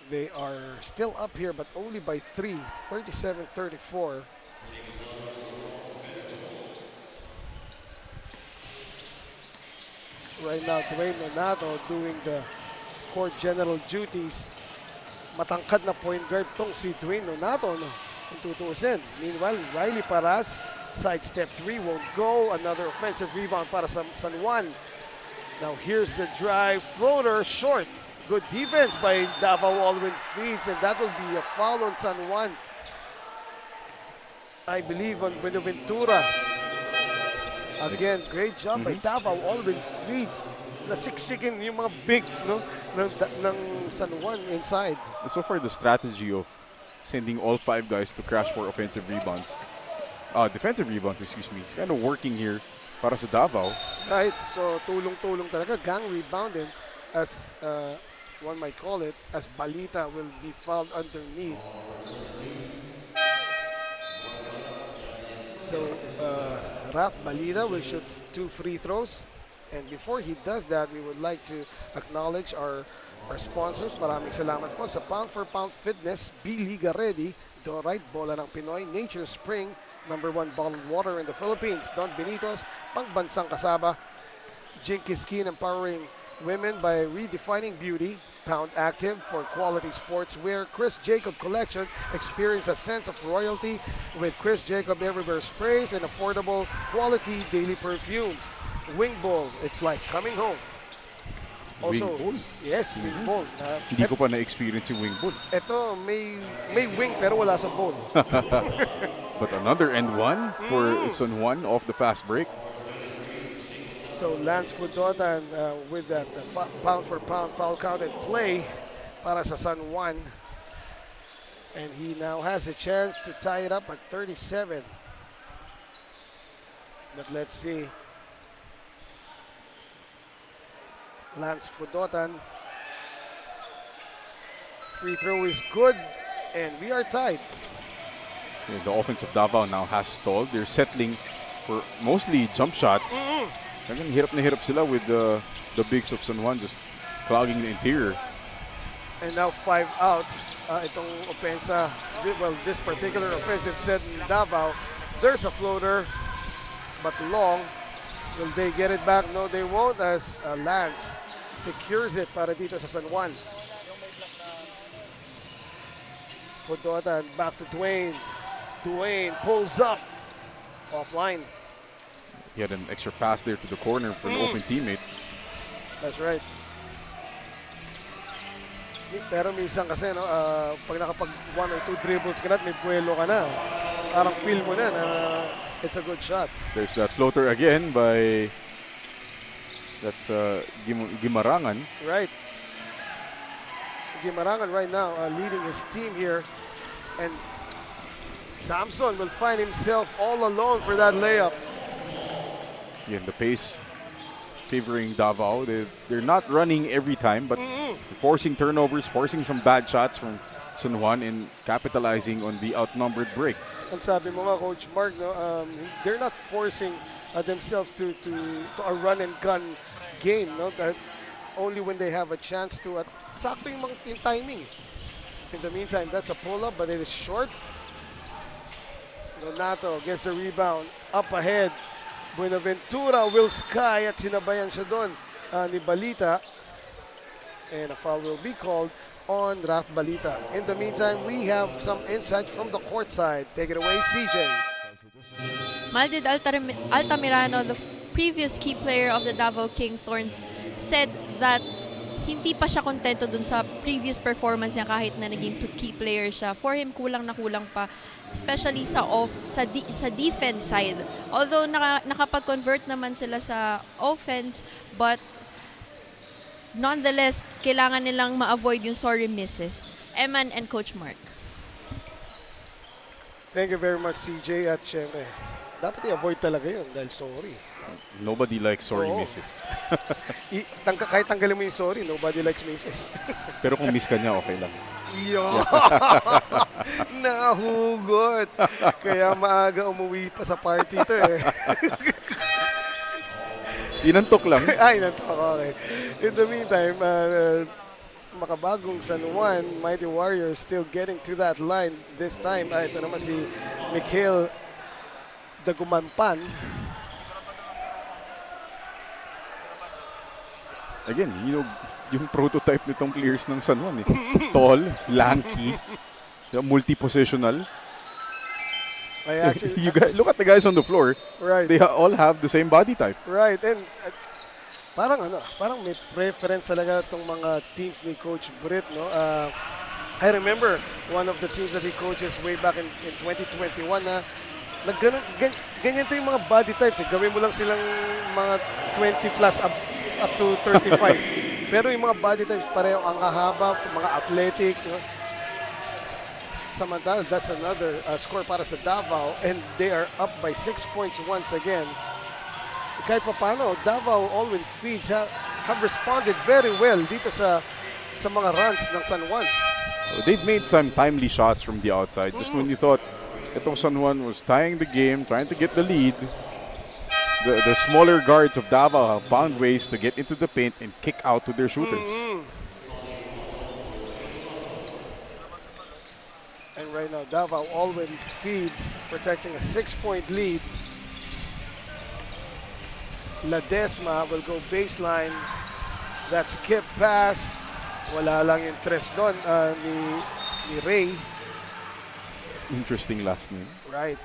A: They are still up here but only by 3, 37-34. Right now, Dwayne Nonato doing the court general duties. Matangkad na point guard tong si Dwayne Nonato, no? Kung tutuusin. Meanwhile, Riley Paras, sidestep 3 won't go. Another offensive rebound para sa San Juan. Now here's the drive, floater, short. Good defense by Davao Walwyn feeds, and that will be a foul on San Juan. I believe on Buenaventura. Again, great job by Davao Walwyn feeds. Nasiksikin yung mga bigs, no, ng San Juan inside.
B: So far, the strategy of sending all 5 guys to crash for offensive rebounds, defensive rebounds, excuse me, it's kind of working here para sa Davao.
A: Right, so tulong-tulong talaga, gang rebounding, as one might call it, as Balita will be fouled underneath. So Raf Balita will shoot 2 free throws. And before he does that, we would like to acknowledge our sponsors. Maraming salamat po sa Pound for Pound Fitness, B-Liga Ready, Dorite, Bola ng Pinoy, Nature Spring, #1 bottled water in the Philippines, Don Benitos, Pangbansang Kasaba, Jinky Skin, empowering women by redefining beauty, Pound Active for quality sportswear, Chris Jacob Collection, experience a sense of royalty with Chris Jacob Everywhere sprays and affordable quality daily perfumes. Wing Bowl, it's like coming home. Also,
B: Wing Bowl?
A: yes, Wing Bowl.
B: Hindi ko pa na-experience yung wing bowl.
A: Ito, may wing pero wala sa bowl.
B: But another and one for San Juan off the fast break.
A: So Lance Fudotan with that pound for pound foul counted play para sa San Juan. And he now has a chance to tie it up at 37. But let's see. Lance Fudotan. Free throw is good, and we are tied.
B: Yeah, the offense of Davao now has stalled. They're settling for mostly jump shots. Talagang hirap na hirap sila with the bigs of San Juan just clogging the interior.
A: And now 5 out. Itong opensa, well, this particular offensive set in Davao, there's a floater, but long. Will they get it back? No, they won't, as Lance secures it para dito sa San Juan. Fodota back to Dwayne. Dwayne pulls up. Offline.
B: He had an extra pass there to the corner for an open teammate.
A: That's right. Pero minsan kasi, no, pag nakapag 1 or 2 dribbles ka na at may buwelo ka na, parang feel mo na it's a good shot.
B: There's that floater again by Gimarangan.
A: Right. Gimarangan right now leading his team here. And Samson will find himself all alone for that layup.
B: Again, the pace favoring Davao. They're not running every time, but forcing turnovers, forcing some bad shots from San Juan and capitalizing on the outnumbered break.
A: And sabi mo nga, Coach Mark, no, they're not forcing themselves to a run and gun game. No? That only when they have a chance to. At sakto yung timing. In the meantime, that's a pull-up, but it is short. Donato gets the rebound. Up ahead. Buenaventura will sky at sinabayan siya doon ni Balita. And a foul will be called on Raf Balita. In the meantime, we have some insights from the court side. Take it away, CJ.
D: Maldid Altamirano, the previous key player of the Davao King Thorns, said that hindi pa siya kontento dun sa previous performance niya kahit na naging key player siya. For him, kulang na kulang pa, especially sa defense side. Although nakapag-convert naman sila sa offense, but nonetheless, kailangan nilang ma-avoid yung sorry misses. Eman and Coach Mark.
A: Thank you very much, CJ. At syempre, dapat i-avoid talaga yun dahil sorry.
B: Nobody likes sorry misses.
A: Kahit tanggalin mo yung sorry, nobody likes misses.
B: Pero kung miss ka niya, okay lang.
A: Yo! Nahugot! Kaya maaga umuwi pa sa party to eh.
B: Inantok lang.
A: Ay, nantok. Okay. In the meantime, Makabagong San Juan, Mighty Warriors still getting to that line. This time, ito naman si Mikhail Dagumanpan.
B: Again, yung prototype nitong players ng San Juan. Tall, lanky, multi-positional. You guys, look at the guys on the floor.
A: Right.
B: They all have the same body type.
A: Right. And parang may preference talaga itong mga teams ni Coach Britt, no? I remember one of the teams that he coaches way back in 2021 na ganyan to yung mga body types. Gawin mo lang silang mga 20 plus up to 35. Pero yung mga body types pareho ang hahaba, mga athletic, no? Samantala, that's another score para sa Davao, and they are up by 6 points once again. Kahit pa paano, Davao All-Win Feeds have responded very well dito sa mga runs ng San Juan.
B: They've made some timely shots from the outside. Just when you thought itong San Juan was tying the game, trying to get the lead, the smaller guards of Davao have found ways to get into the paint and kick out to their shooters.
A: And right now, Davao All-Win Feeds, protecting a 6-point lead. Ledesma will go baseline. That skip pass. Wala lang yung tres doon ni Ray.
B: Interesting last name.
A: Right.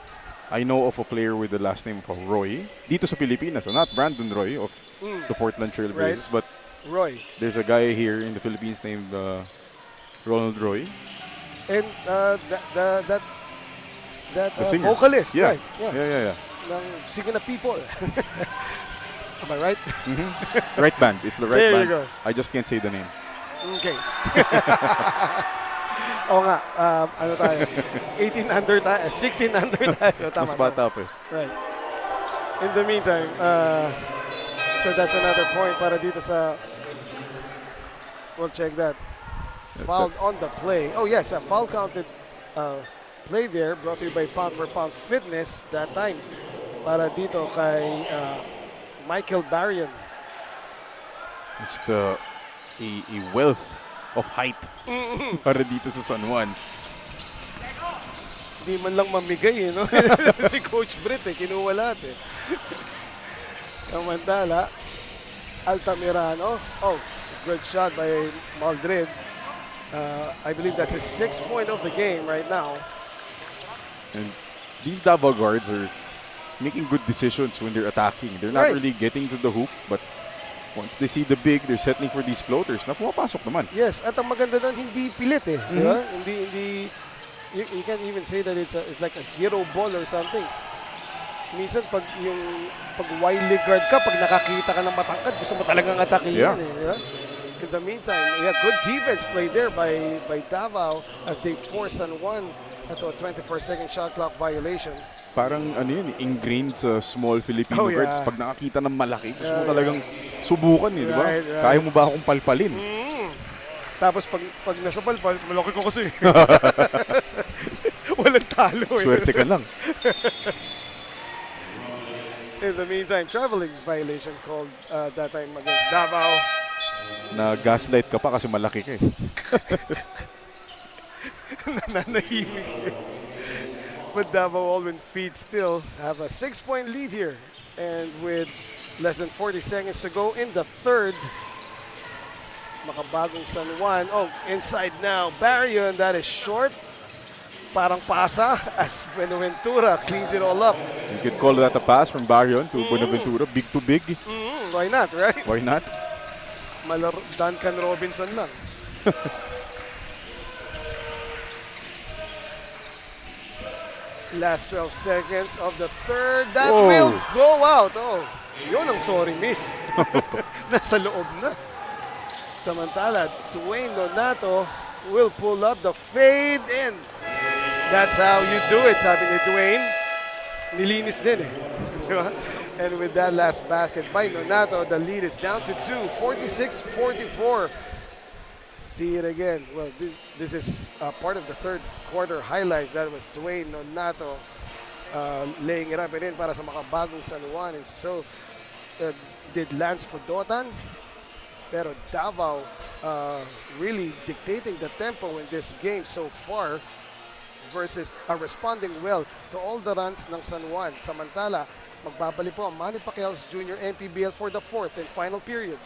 B: I know of a player with the last name of Roy. Dito sa Pilipinas, not Brandon Roy of the Portland Trailblazers, but
A: Roy.
B: There's a guy here in the Philippines named Ronald Roy.
A: And that
B: the singer.
A: vocalist.
B: Yeah.
A: Right.
B: Yeah.
A: Ng Sige na People. Am I right?
B: Right band. It's the right
A: There
B: band.
A: you go.
B: I just can't say the name.
A: Okay. Oo nga, ano tayo? 18 under tayo, 16 under tayo. Tama.
B: Mas bata pa eh.
A: Right. In the meantime, so that's another point para dito sa, we'll check that. Foul on the play. Oh yes, a foul counted play there, brought to you by Pound for Pound Fitness that time. Para dito kay Michael Barrion.
B: It's a wealth of height para dito sa San Juan.
A: Hindi man lang mamigay, no? Si Coach Britt, kinuha lahat eh. Samantala, Altamirano. Oh, good shot by Maldred. I believe that's his 6th point of the game right now.
B: And these Davao guards are making good decisions when they're attacking. They're not
A: Right.
B: really getting to the hoop, but once they see the big, they're settling for these floaters na pumapasok naman.
A: Yes, at ang maganda doon, hindi pilit eh. Di ba? Hindi, you can't even say that it's like a hero ball or something. Minsan pag wily guard ka, pag nakakita ka ng matangkad, gusto mo talagang atakin yan eh. Di ba? In the meantime, good defense played there by Davao as they force San Juan to a 24-second shot clock violation.
B: Parang ano yun, ingrained sa small Filipino
A: Oh, yeah.
B: guards. Pag nakakita ng malaki, gusto mo talagang subukan eh, di ba?
A: Right, right.
B: Kaya mo ba akong palpalin?
A: Tapos pag nasupalpal, malaki ko kasi. Walang talo eh.
B: Swerte ka lang.
A: In the meantime, traveling violation called that time against Davao.
B: Na gaslight ka pa kasi malaki ka eh.
A: Nananahimik eh. But Davao Alwyn Feet still have a 6-point lead here. And with less than 40 seconds to go in the third, Makabagong San Juan. Oh, inside now. Barrion, that is short. Parang pasa as Buenaventura cleans it all up.
B: You could call that a pass from Barrion to Buenaventura. Big to big.
A: Why not, right?
B: Why not?
A: Duncan Robinson lang. Last 12 seconds of the third. That
B: Whoa.
A: will go out. Oh, yun ang sorry miss. Nasa loob na. Samantala, Dwayne Donato will pull up the fade in. That's how you do it, sabi ni Dwayne. Nilinis din eh. Di ba? And with that last basket by Donato, the lead is down to 2, 46-44. See it again. Well, this is part of the third quarter highlights. That was Dwayne Donato laying it up and in para sa Makabagong San Juan. And so did Lance Fodotan. Pero Davao really dictating the tempo in this game so far versus responding well to all the runs ng San Juan. Samantala, magbabalik po ang Manny Pacquiao's Junior MPBL for the 4th and final period.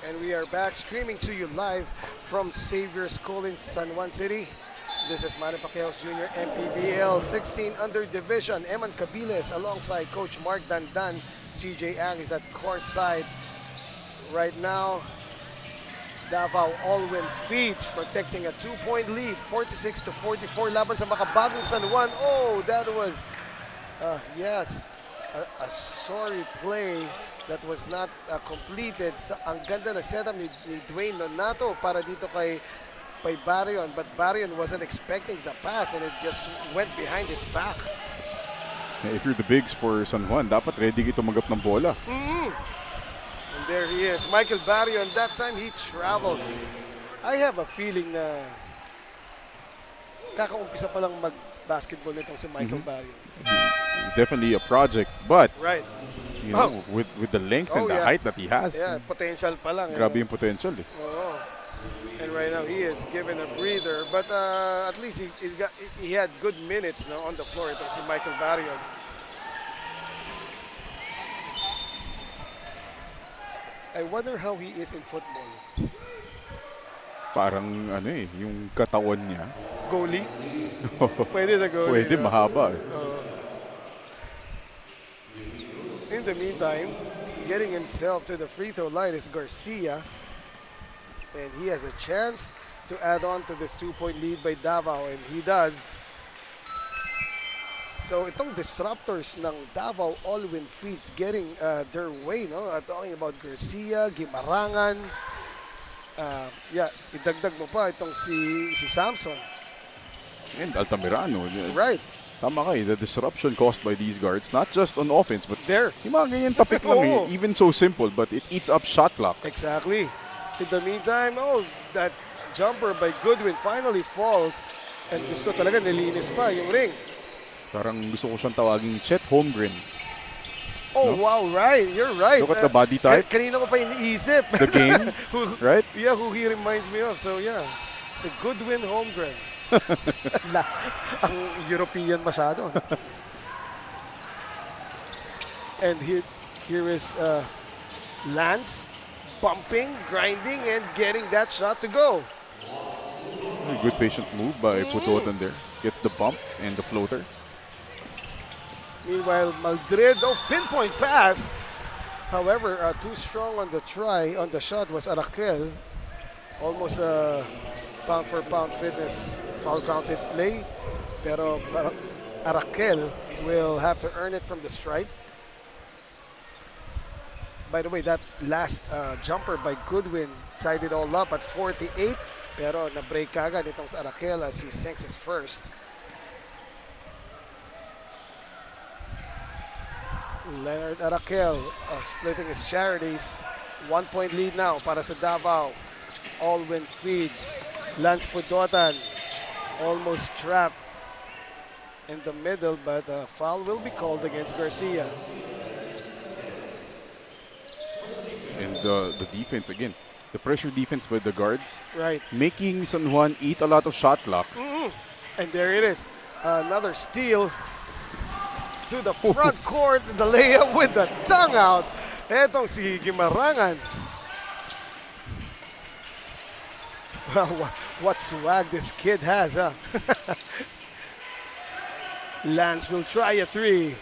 A: And we are back streaming to you live from Xavier's School in San Juan City. This is Manny Pacquiao's Junior MPBL 16 under division. Eman Cabiles alongside Coach Mark Dandan. CJ Ang is at courtside right now. Davao Alwyn Feeds protecting a 2-point lead, 46-44 laban sa Makabagong San Juan. Oh, that was, yes, a sorry play that was not completed. Ang ganda na setup ni Dwayne Donato para dito kay Barrion, but Barrion wasn't expecting the pass and it just went behind his back.
B: If you're the bigs for San Juan, dapat ready kayo tumanggap ng bola.
A: And there he is, Michael Barrion. That time he traveled. I have a feeling na kakaumpisa pa lang mag-basketball nitong si Michael Barrion.
B: Definitely a project, but
A: Right.
B: you know, with the length and the height that he has,
A: Yeah, potential pa lang.
B: grabe yung potential eh.
A: Oo. And right now he is given a breather, but at least he had good minutes on the floor. Ito si Michael Barrion. I wonder how he is in football.
B: Parang ano yung katawan niya.
A: Goalie? Pwede na goalie.
B: Pwede,
A: no?
B: mahaba.
A: In the meantime, getting himself to the free throw line is Garcia. And he has a chance to add on to this 2-point lead by Davao, and he does. So itong disruptors ng Davao all win feats getting their way, no? Talking about Garcia, Gimarangan. Idagdag mo pa itong si Samson.
B: And Altamirano.
A: Right.
B: Tama ka the disruption caused by these guards, not just on offense, but
A: There.
B: yung mga ganyan tapik lang
A: Oo.
B: even so simple, but it eats up shot clock.
A: Exactly. In the meantime, that jumper by Goodwin finally falls. And gusto talaga nilinis pa yung ring.
B: Parang gusto ko siyang tawaging Chet Holmgren.
A: Oh,
B: No?
A: wow, right. You're right.
B: Look at the body type.
A: Kanina ko pa iniisip.
B: The game, right?
A: Yeah, who he reminds me of. So, yeah. It's a Goodwin Holmgren. Ang European masyado. And here is Lance bumping, grinding, and getting that shot to go.
B: A good patient move by Putotan there. Gets the bump and the floater.
A: Meanwhile, Maldrid, pinpoint pass. However, too strong on the shot was Araquel. Almost a pound-for-pound fitness foul-counted play. Pero Araquel will have to earn it from the stripe. By the way, that last jumper by Goodwin tied it all up at 48. Pero na-break agad itong sa Araquel as he sinks his first. Leonard Araquel splitting his charities. 1-point lead now para sa Davao. All win feeds. Lance Pudotan almost trapped in the middle, but a foul will be called against Garcia.
B: And the defense again. The pressure defense by the guards.
A: Right.
B: Making San Juan eat a lot of shot clock.
A: And there it is. Another steal to the front court. The layup with the tongue out. Etong si Gimarangan. Wow, what swag this kid has, huh? Lance will try a three.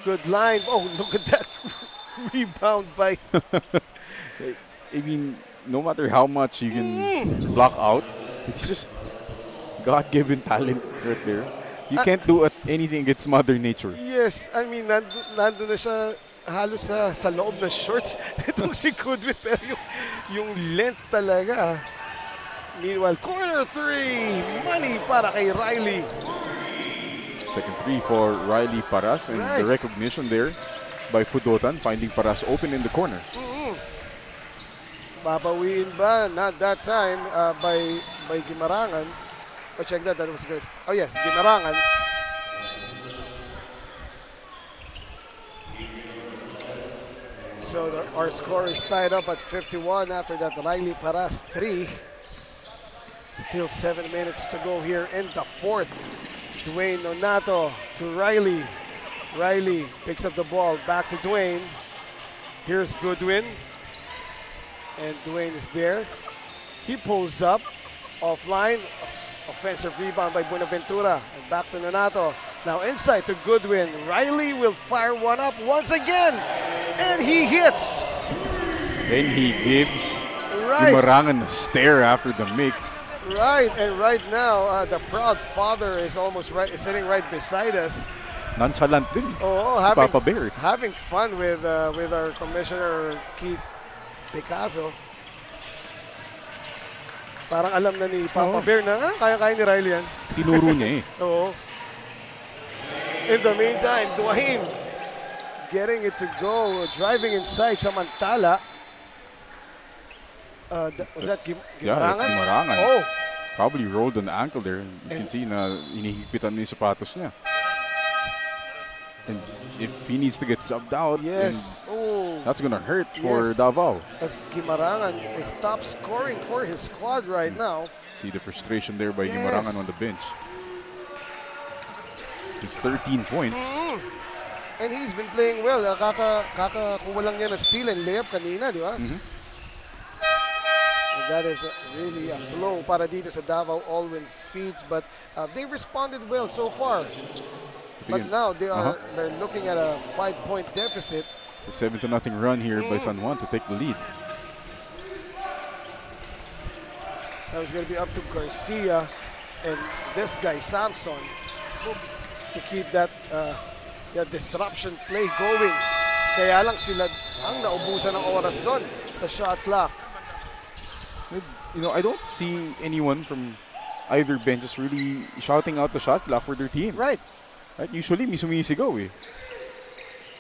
A: Good line. Oh, look at that rebound by...
B: I mean, no matter how much you can block out, it's just God-given talent right there. You can't do anything against Mother Nature.
A: Yes, I mean, nandun na siya halos sa loob ng shorts. Itong si Goodwin, pero yung length talaga. Meanwhile, corner three. Money para kay Riley.
B: Second three for Riley Paras, and
A: Right.
B: the recognition there by Fudotan, finding Paras open in the corner.
A: Babawiin ba? Not that time by Gimarangan. Oh, check that. That was good. Oh, yes, Gimarangan. So our score is tied up at 51 after that Riley Paras 3. Still 7 minutes to go here in the fourth. Dwayne Nonato to Riley. Riley picks up the ball. Back to Dwayne. Here's Goodwin. And Dwayne is there. He pulls up. Offline. Offensive rebound by Buenaventura. And back to Nonato. Now inside to Goodwin. Riley will fire one up once again. And he hits.
B: Then he gives
A: Right.
B: Marangan a stare after the make.
A: Right. And right now, the proud father is almost sitting right beside us.
B: Nonchalant din.
A: Oh,
B: Si Papa Bear.
A: having fun with our commissioner Keith Picasso. Parang alam na ni Papa Bear na kaya-kaya ni Riley yan.
B: Tinuro niya eh.
A: Oo. In the meantime, Dwayne getting it to go, driving inside Samantala. Was that
B: Yeah, that's
A: Gimarangan?
B: Gimarangan.
A: Oh,
B: Probably rolled an ankle there. You can see na inihigpitan niya yung sapatos niya. And if he needs to get subbed out,
A: yes. Oh,
B: then that's gonna hurt for
A: Yes.
B: Davao.
A: as Gimarangan is top scoring for his squad right now.
B: See the frustration there by
A: Yes.
B: Gimarangan on the bench. It's 13 points.
A: And he's been playing well. Kakakuha lang niya na steal and layup kanina, di ba? So that is really a blow para dito sa Davao All-Win Feeds, but they responded well so far. But now they're looking at a 5-point deficit.
B: It's a 7-0 run here by San Juan to take the lead.
A: That was going to be up to Garcia and this guy, Samson, to keep that disruption play going. Kaya lang sila ang naubusan ng oras doon sa shot clock.
B: You know, I don't see anyone from either benches really shouting out the shot clock for their team.
A: Right.
B: Usually, may sumisigaw eh.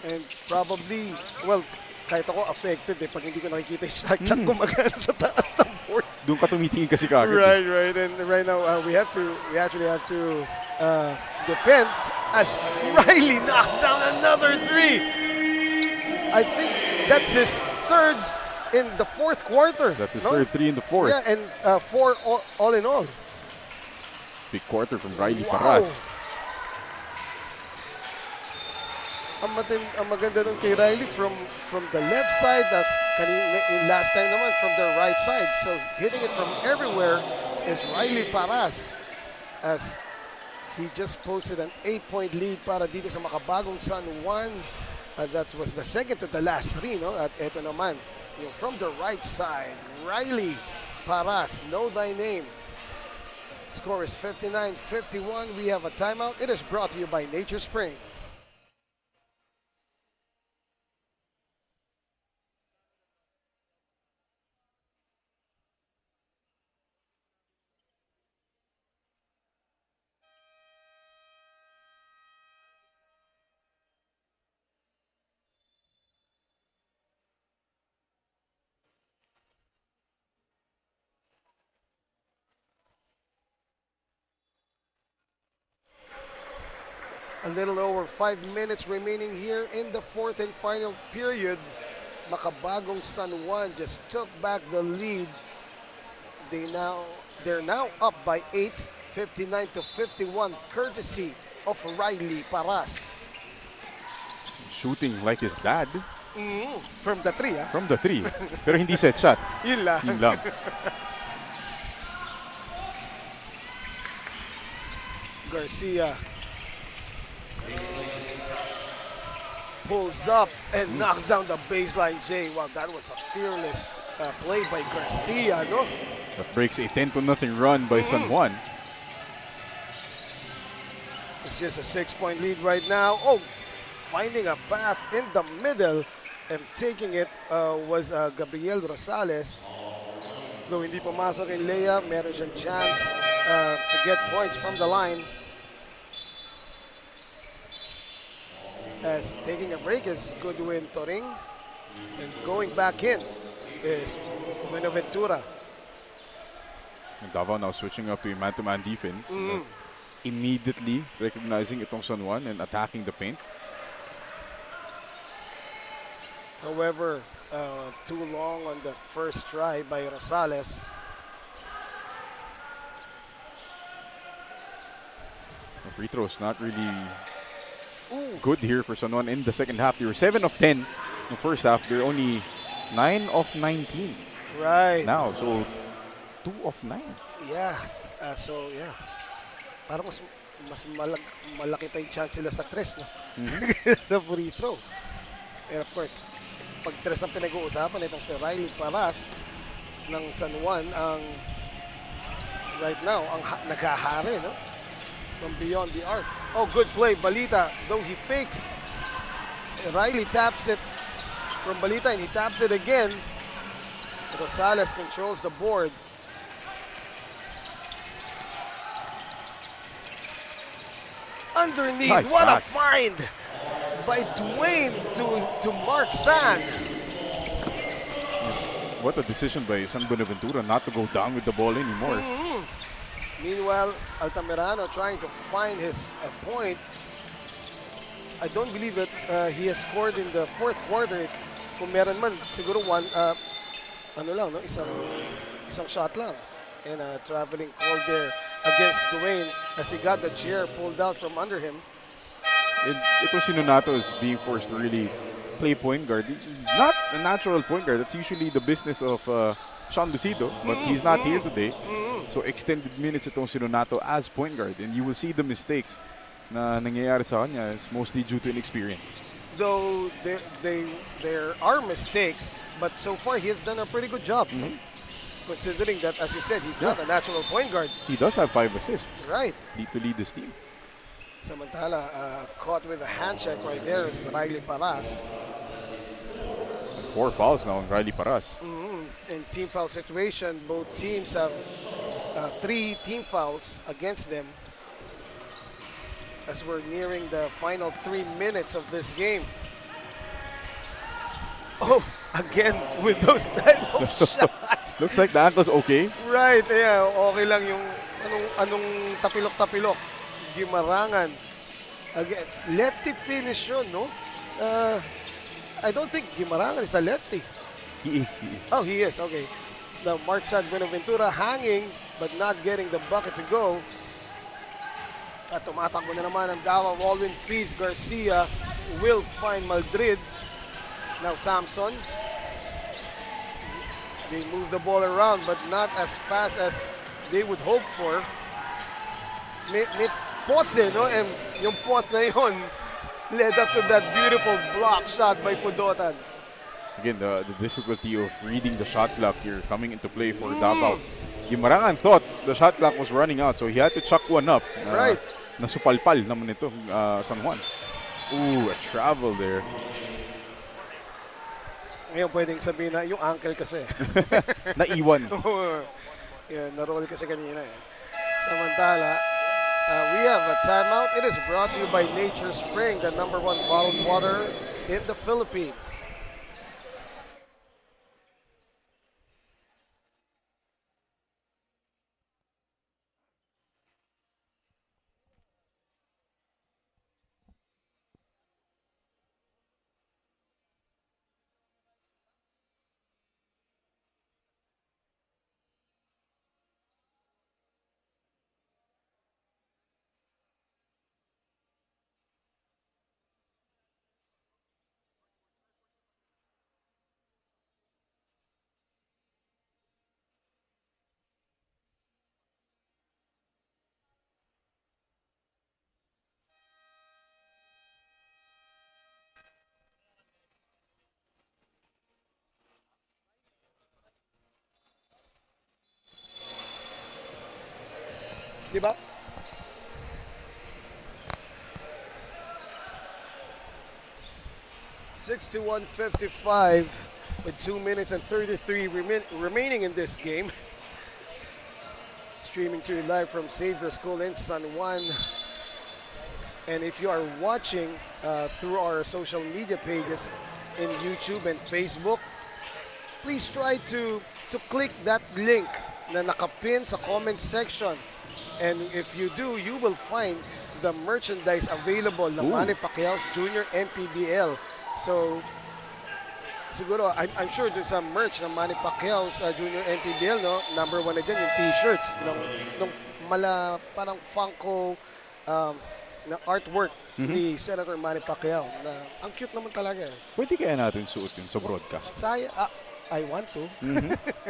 A: And probably, well, kahit ako affected pag hindi ko nakikita yung shot clock gumagana sa taas ng board.
B: Doon ka tumitingin kasi kagad.
A: Right. And right now, we actually have to defend as Riley knocks down another three. I think that's his third in the fourth quarter.
B: That's his third three in the fourth.
A: Yeah, and four all in all.
B: Big quarter from Riley Paras.
A: Ang maganda nun kay Riley from the left side, that's last time naman from the right side. So hitting it from everywhere is Riley Paras, as he just posted an 8-point lead para dito sa Makabagong San Juan. That was the second to the last three, no? At eto naman, from the right side, Riley Paras, know thy name. Score is 59-51. We have a timeout. It is brought to you by Nature Spring. A little over 5 minutes remaining here in the fourth and final period. Makabagong San Juan just took back the lead. They're now up by 8, 59-51, courtesy of Riley Paras.
B: Shooting like his dad.
A: From the three,
B: From the three. Pero hindi set shot.
A: Yun lang.
B: Yun lang.
A: Garcia pulls up and knocks down the baseline. Jay, wow, that was a fearless play by Garcia, no?
B: That breaks a 10-0 run by San Juan.
A: It's just a 6-point lead right now. Oh, finding a path in the middle and taking it was Gabriel Rosales. Though hindi pumasok in layup, meron siyang chance to get points from the line. As taking a break is Goodwin Toring. And going back in is Buenaventura.
B: And Davao now switching up to a man-to-man defense. Immediately recognizing itong San Juan and attacking the paint.
A: However, too long on the first try by Rosales.
B: The free throws not really good here for San Juan in the second half. They were 7 of 10 in the first half. They're only 9 of 19
A: right
B: now. So 2 of 9.
A: Yes. Parang mas malaki pa yung chance sila sa tres, no? Sa free throw. And of course, pag tres ang pinag-uusapan, itong si Riley Paras ng San Juan ang right now ang naghahari, no? From beyond the arc. Oh, good play, Balita. Though he fakes, Riley taps it from Balita and he taps it again. Rosales controls the board. Underneath,
B: nice
A: what
B: pass.
A: A find by Dwayne to Mark San.
B: What a decision by San Buenaventura not to go down with the ball anymore.
A: Meanwhile, Altamirano trying to find his point. I don't believe that he has scored in the fourth quarter. Kung meron man, siguro isang shot lang. And a traveling call there against Dwayne as he got the chair pulled out from under him.
B: ito si Nonato is being forced to really play point guard. He's not a natural point guard. That's usually the business of Sean Lucido, but he's not here today. So extended minutes itong si Nonato as point guard, and you will see the mistakes na nangyayari sa kanya is mostly due to inexperience.
A: Though there are mistakes, but so far he has done a pretty good job. Considering that, as you said, he's not a natural point guard.
B: He does have 5 assists.
A: Right.
B: Need to lead this team.
A: Samantala, caught with a hand check right there is Riley Paras.
B: 4 fouls now on Riley Paras.
A: In team foul situation, both teams have 3 team fouls against them as we're nearing the final 3 minutes of this game. Oh, again with those type of shots.
B: Looks like the ankle's okay.
A: Right, yeah, okay lang yung anong tapilok-tapilok. Gimarangan. Again, lefty finish yun, no? I don't think Gimarangan is a lefty.
B: He is.
A: Oh, he is, okay. Now, Mark San Buenaventura hanging but not getting the bucket to go. At tumatakbo na naman ang Davao. Walwin feeds Garcia. Will find Madrid. Now Samson. They move the ball around but not as fast as they would hope for. May pause, no? And yung pause na yun led up to that beautiful block shot by Fudotan.
B: Again, the difficulty of reading the shot clock here coming into play for Davao. Gimarangan thought the shot clock was running out, so he had to chuck one up.
A: Right.
B: Nasupalpal naman ito, San Juan. Ooh, a travel there.
A: Ngayon pwedeng sabihin na yung ankle kasi.
B: Naiwan.
A: Yeah, na-roll kasi kanina eh. Samantala, we have a timeout. It is brought to you by Nature Spring, the #1 bottled water in the Philippines. Diba? to 1:55 with 2 minutes and 33 remaining in this game. Streaming to you live from Xavier School in San Juan. And if you are watching through our social media pages in YouTube and Facebook, please try to click that link na nakapin sa comment section. And if you do, you will find the merchandise available ng Manny Pacquiao's Junior MPBL. So, siguro, I'm sure there's some merch ng Manny Pacquiao's Junior MPBL, no? #1 na dyan, yung t-shirts ng parang Funko na artwork ni Senator Manny Pacquiao. Na, ang cute naman talaga eh.
B: Pwede kaya natin suot yun sa broadcast?
A: I want to.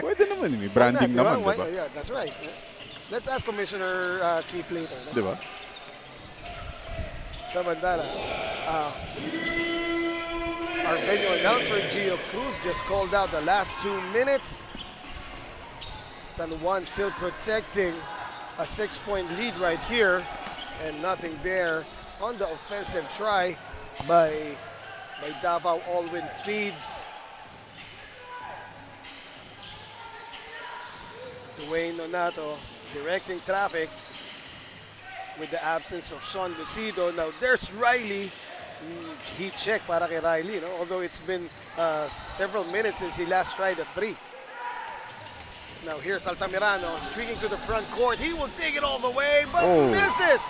B: Pwede naman yun. Branding naman, diba?
A: Yeah, that's right. Let's ask Commissioner Keith later. No?
B: Diba?
A: Samantala, our venue announcer, Gio Cruz, just called out the last 2 minutes. San Juan still protecting a 6-point lead right here, and nothing there on the offensive try by Davao. All-win feeds. Dwayne Nonato directing traffic with the absence of Sean Lucido. Now there's Riley. He checked para kay Riley, no? Although it's been several minutes since he last tried a 3. Now here's Altamirano streaking to the front court. He will take it all the way, but misses.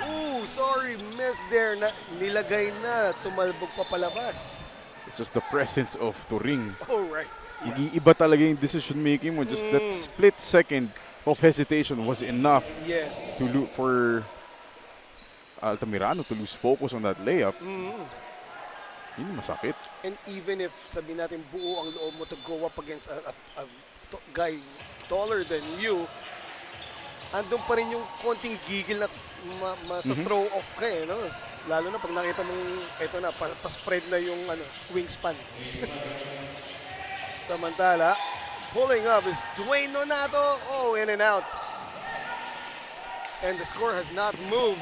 A: Ooh, sorry, missed there. Nilagay na, tumalbog pa palabas.
B: It's just the presence of Turing.
A: Oh, right. Yes.
B: Iba talaga yung decision making mo. Just that split second of hesitation was enough
A: Yes.
B: to look for Altamirano to lose focus on that layup. Yun yung masakit.
A: And even if sabi natin buo ang loob mo to go up against a guy taller than you, andun pa rin yung konting gigil na throw off ka eh, no? Lalo na pag nakita mong eto na, pa-spread na yung wingspan. Samantala, pulling up is Dwayne Nonato. Oh, in and out. And the score has not moved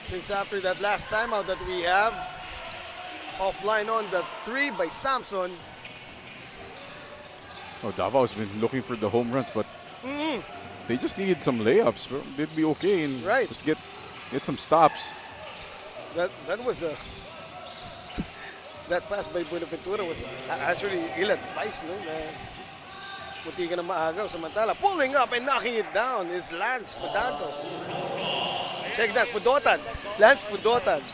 A: since after that last timeout that we have. Offline on the 3 by Samson.
B: Oh, Davao's been looking for the home runs, but they just needed some layups. Bro. They'd be okay and just get some stops.
A: That was a that pass by Buenaventura was actually ill-advised, no? Munti ka na maagaw. Samantala, pulling up and knocking it down is Lance Fudato. Check that, Fudotan. Lance Fudotan.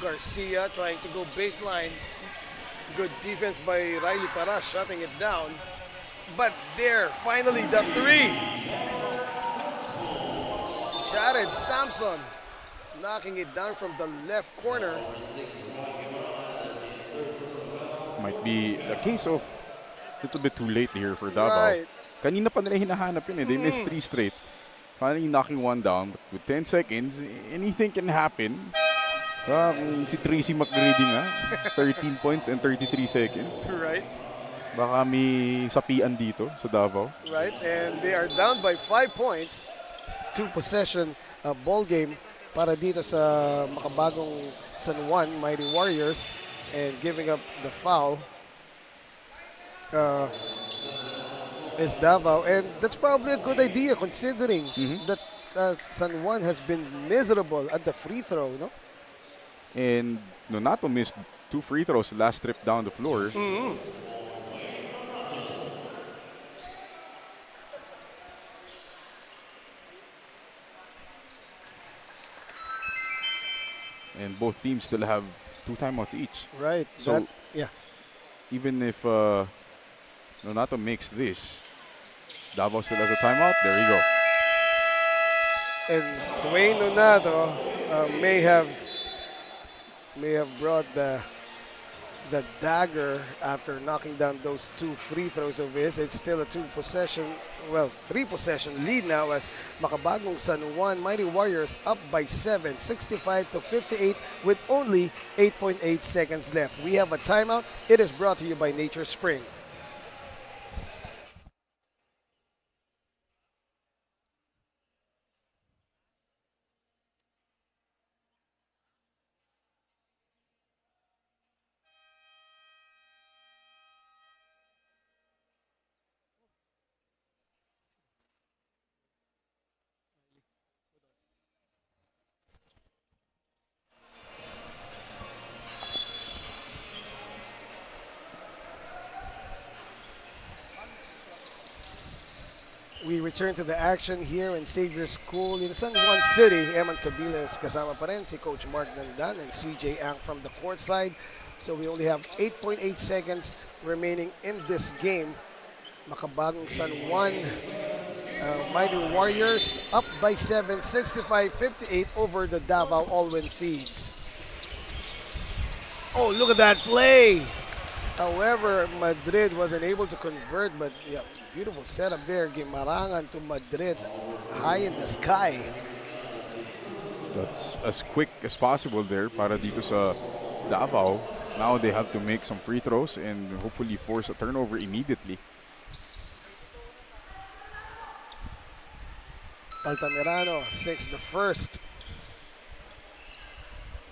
A: Garcia trying to go baseline. Good defense by Riley Paras, shutting it down. But there, finally the 3. Jared Samson knocking it down from the left corner.
B: Might be the case of a little bit too late here for Davao.
A: Right.
B: Kanina pa nila hinahanap yun eh. They missed 3 straight. Finally knocking one down. But with 10 seconds, anything can happen. Si Tracy McGrady nga, 13 points and 33 seconds.
A: Right.
B: Baka may sapian dito sa Davao.
A: Right, and they are down by 5 points. 2-possession ball game para dito sa Makabagong San Juan Mighty Warriors, and giving up the foul is Davao, and that's probably a good idea considering that San Juan has been miserable at the free throw, no?
B: And Nonato missed 2 free throws last trip down the floor. And both teams still have 2 timeouts each.
A: Right.
B: So
A: yeah.
B: even if Nonato makes this, Davao still has a timeout. There you go.
A: And Dwayne Nonato may have brought the dagger after knocking down those 2 free throws of his. It's still a 3-possession lead now as Makabagong San Juan Mighty Warriors up by 7, 65-58 with only 8.8 seconds left. We have a timeout. It is brought to you by Nature Spring. We return to the action here in Xavier School in San Juan City. Eman Cabiles kasama pa rin si Coach Mark Nandan and CJ Ang from the court side. So we only have 8.8 seconds remaining in this game. Makabagong San Juan Mighty Warriors up by 7, 65-58 over the Davao All-Win Feeds. Oh, look at that play! However, Madrid wasn't able to convert, but yeah, beautiful setup there. Gimarangan to Madrid, high in the sky.
B: That's as quick as possible there para dito sa Davao. Now they have to make some free throws and hopefully force a turnover immediately.
A: Altamirano sinks the first,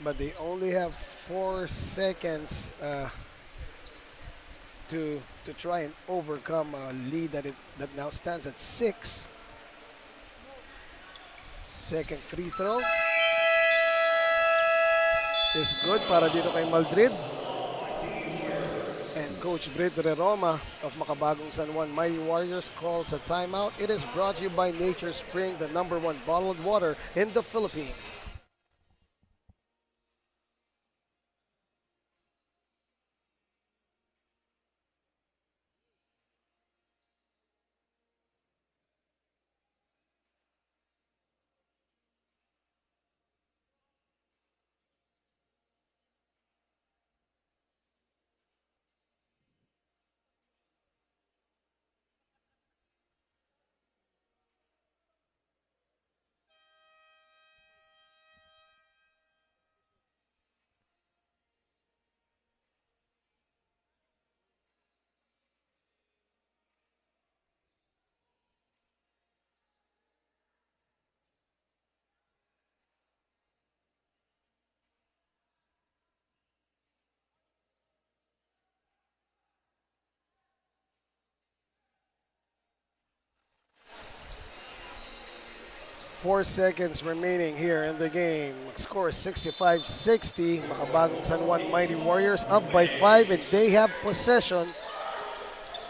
A: but they only have 4 seconds to try and overcome a lead that now stands at 6. Second free throw is good para dito kay Madrid. And Coach Brit Roma of Makabagong San Juan Mighty Warriors calls a timeout. It is brought to you by Nature Spring, the #1 bottled water in the Philippines. 4 seconds remaining here in the game. Score is 65-60. Makabagong San Juan Mighty Warriors up by 5 and they have possession.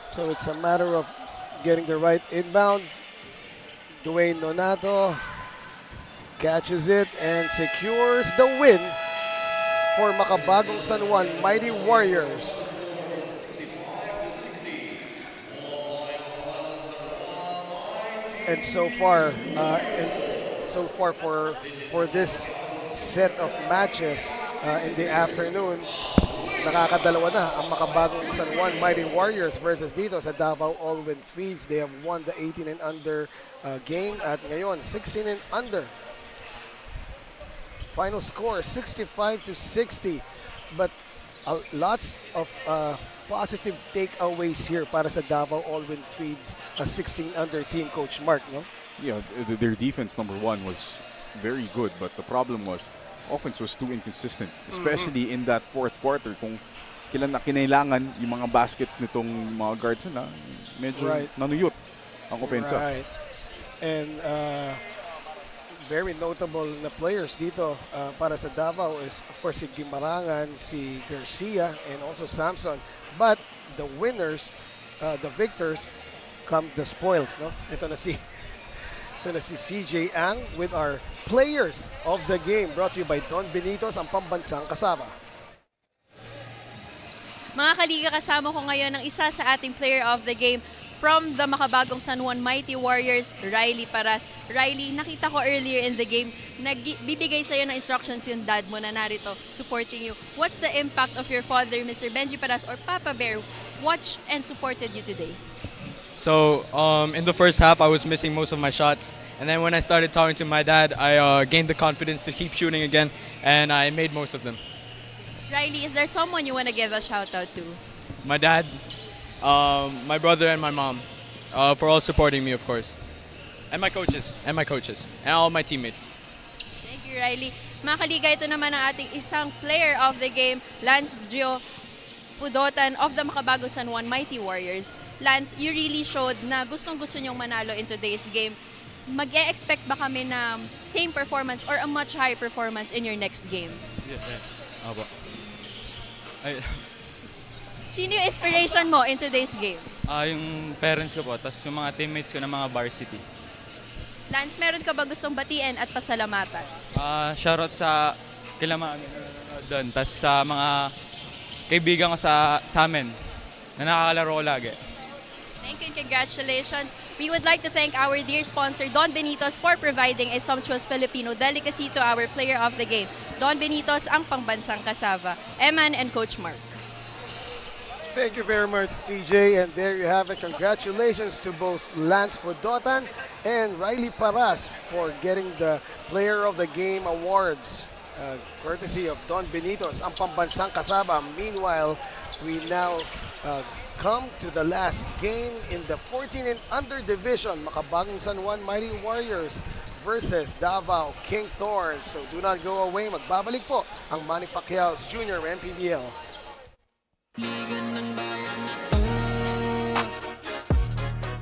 A: So it's a matter of getting the right inbound. Dwayne Nonato catches it and secures the win for Makabagong San Juan Mighty Warriors. And so far, for this set of matches in the afternoon, nakakadalawa na ang Makabagong San Juan Mighty Warriors versus dito sa Davao All-Win Feeds. They have won the 18 and under game at ngayon 16 and under. Final score 65-60, but lots of positive takeaways here para sa Davao All-Win Feeds, a 16 under team, Coach Mark, no?
B: Yeah, their defense, number one, was very good, but the problem was offense was too inconsistent, especially in that fourth quarter. Kung kinailangan yung mga baskets nitong mga guards na medyo nanuyot ang opensa.
A: Right. And very notable na players dito para sa Davao is of course si Gimarangan, si Garcia, and also Samson. But the winners, the victors, come the spoils, no? Ito na si CJ Ang with our players of the game, brought to you by Don Benitos, ang pambansang kasama.
D: Mga kaliga, kasama ko ngayon ang isa sa ating player of the game from the Makabagong San Juan Mighty Warriors, Riley Paras. Riley, nakita ko earlier in the game, nagbibigay sa'yo ng instructions yung dad mo na narito, supporting you. What's the impact of your father, Mr. Benji Paras, or Papa Bear, watched and supported you today?
F: So, in the first half, I was missing most of my shots. And then when I started talking to my dad, I gained the confidence to keep shooting again, and I made most of them.
D: Riley, is there someone you want to give a shout out to?
F: My dad, my brother, and my mom, for all supporting me, of course. And my coaches, and all my teammates.
D: Thank you, Riley. Mga kaliga, ito naman ang ating isang player of the game, Lance Gio Fudotan of the Makabagong San Juan Mighty Warriors. Lance, you really showed na gustong-gusto nyong manalo in today's game. Mag-e-expect ba kami na same performance or a much higher performance in your next game?
F: Yes. Aba.
D: Sino yung inspiration mo in today's game?
F: Yung parents ko po, tapos yung mga teammates ko na mga varsity.
D: Lance, meron ka ba gustong batiin at pasalamatan?
F: Shoutout sa kila mga nanonood doon, tapos sa mga kaibigan ko sa amin na nakakalaro ko lagi.
D: Thank you and congratulations. We would like to thank our dear sponsor, Don Benitos, for providing a sumptuous Filipino delicacy to our player of the game. Don Benitos, ang pangbansang kasava. Eman and Coach Mark.
A: Thank you very much, CJ. And there you have it. Congratulations to both Lance Fudotan and Riley Paras for getting the Player of the Game awards, courtesy of Don Benitos, ang pambansang kasaba. Meanwhile, we now come to the last game in the 14 and under division. Makabagong San Juan Mighty Warriors versus Davao King Thorns. So do not go away. Magbabalik po ang Manny Pacquiao's Junior MPBL.
G: Liga ng bayan na to,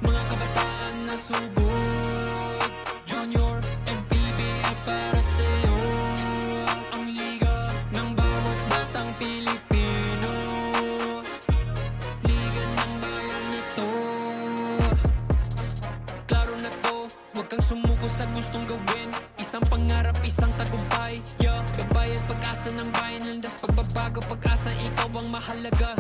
G: mga kabataan na subok, Junior MPBL para sa'yo, ang liga ng bawat batang Pilipino. Liga ng bayan na to, klaro na to, huwag kang sumuko sa gustong gawin, isang pangarap, isang tagumpay, yeah. Gabay at pag-asa ng bayan, landas pagbabago, pag-asa, ikaw ang mahalaga.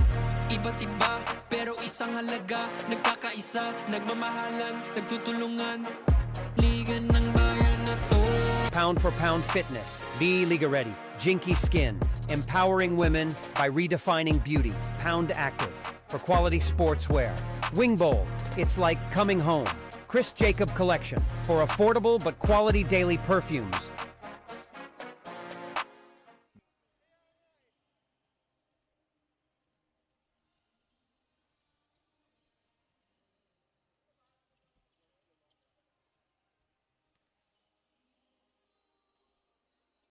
G: Iba't iba, pero isang halaga, nagkakaisa, nagmamahalan, nagtutulungan. Liga ng bayan na to.
E: Pound for pound fitness. Be Liga Ready. Jinky Skin. Empowering women by redefining beauty. Pound Active. For quality sportswear. Wing Bowl. It's like coming home. Chris Jacob Collection. For affordable but quality daily perfumes.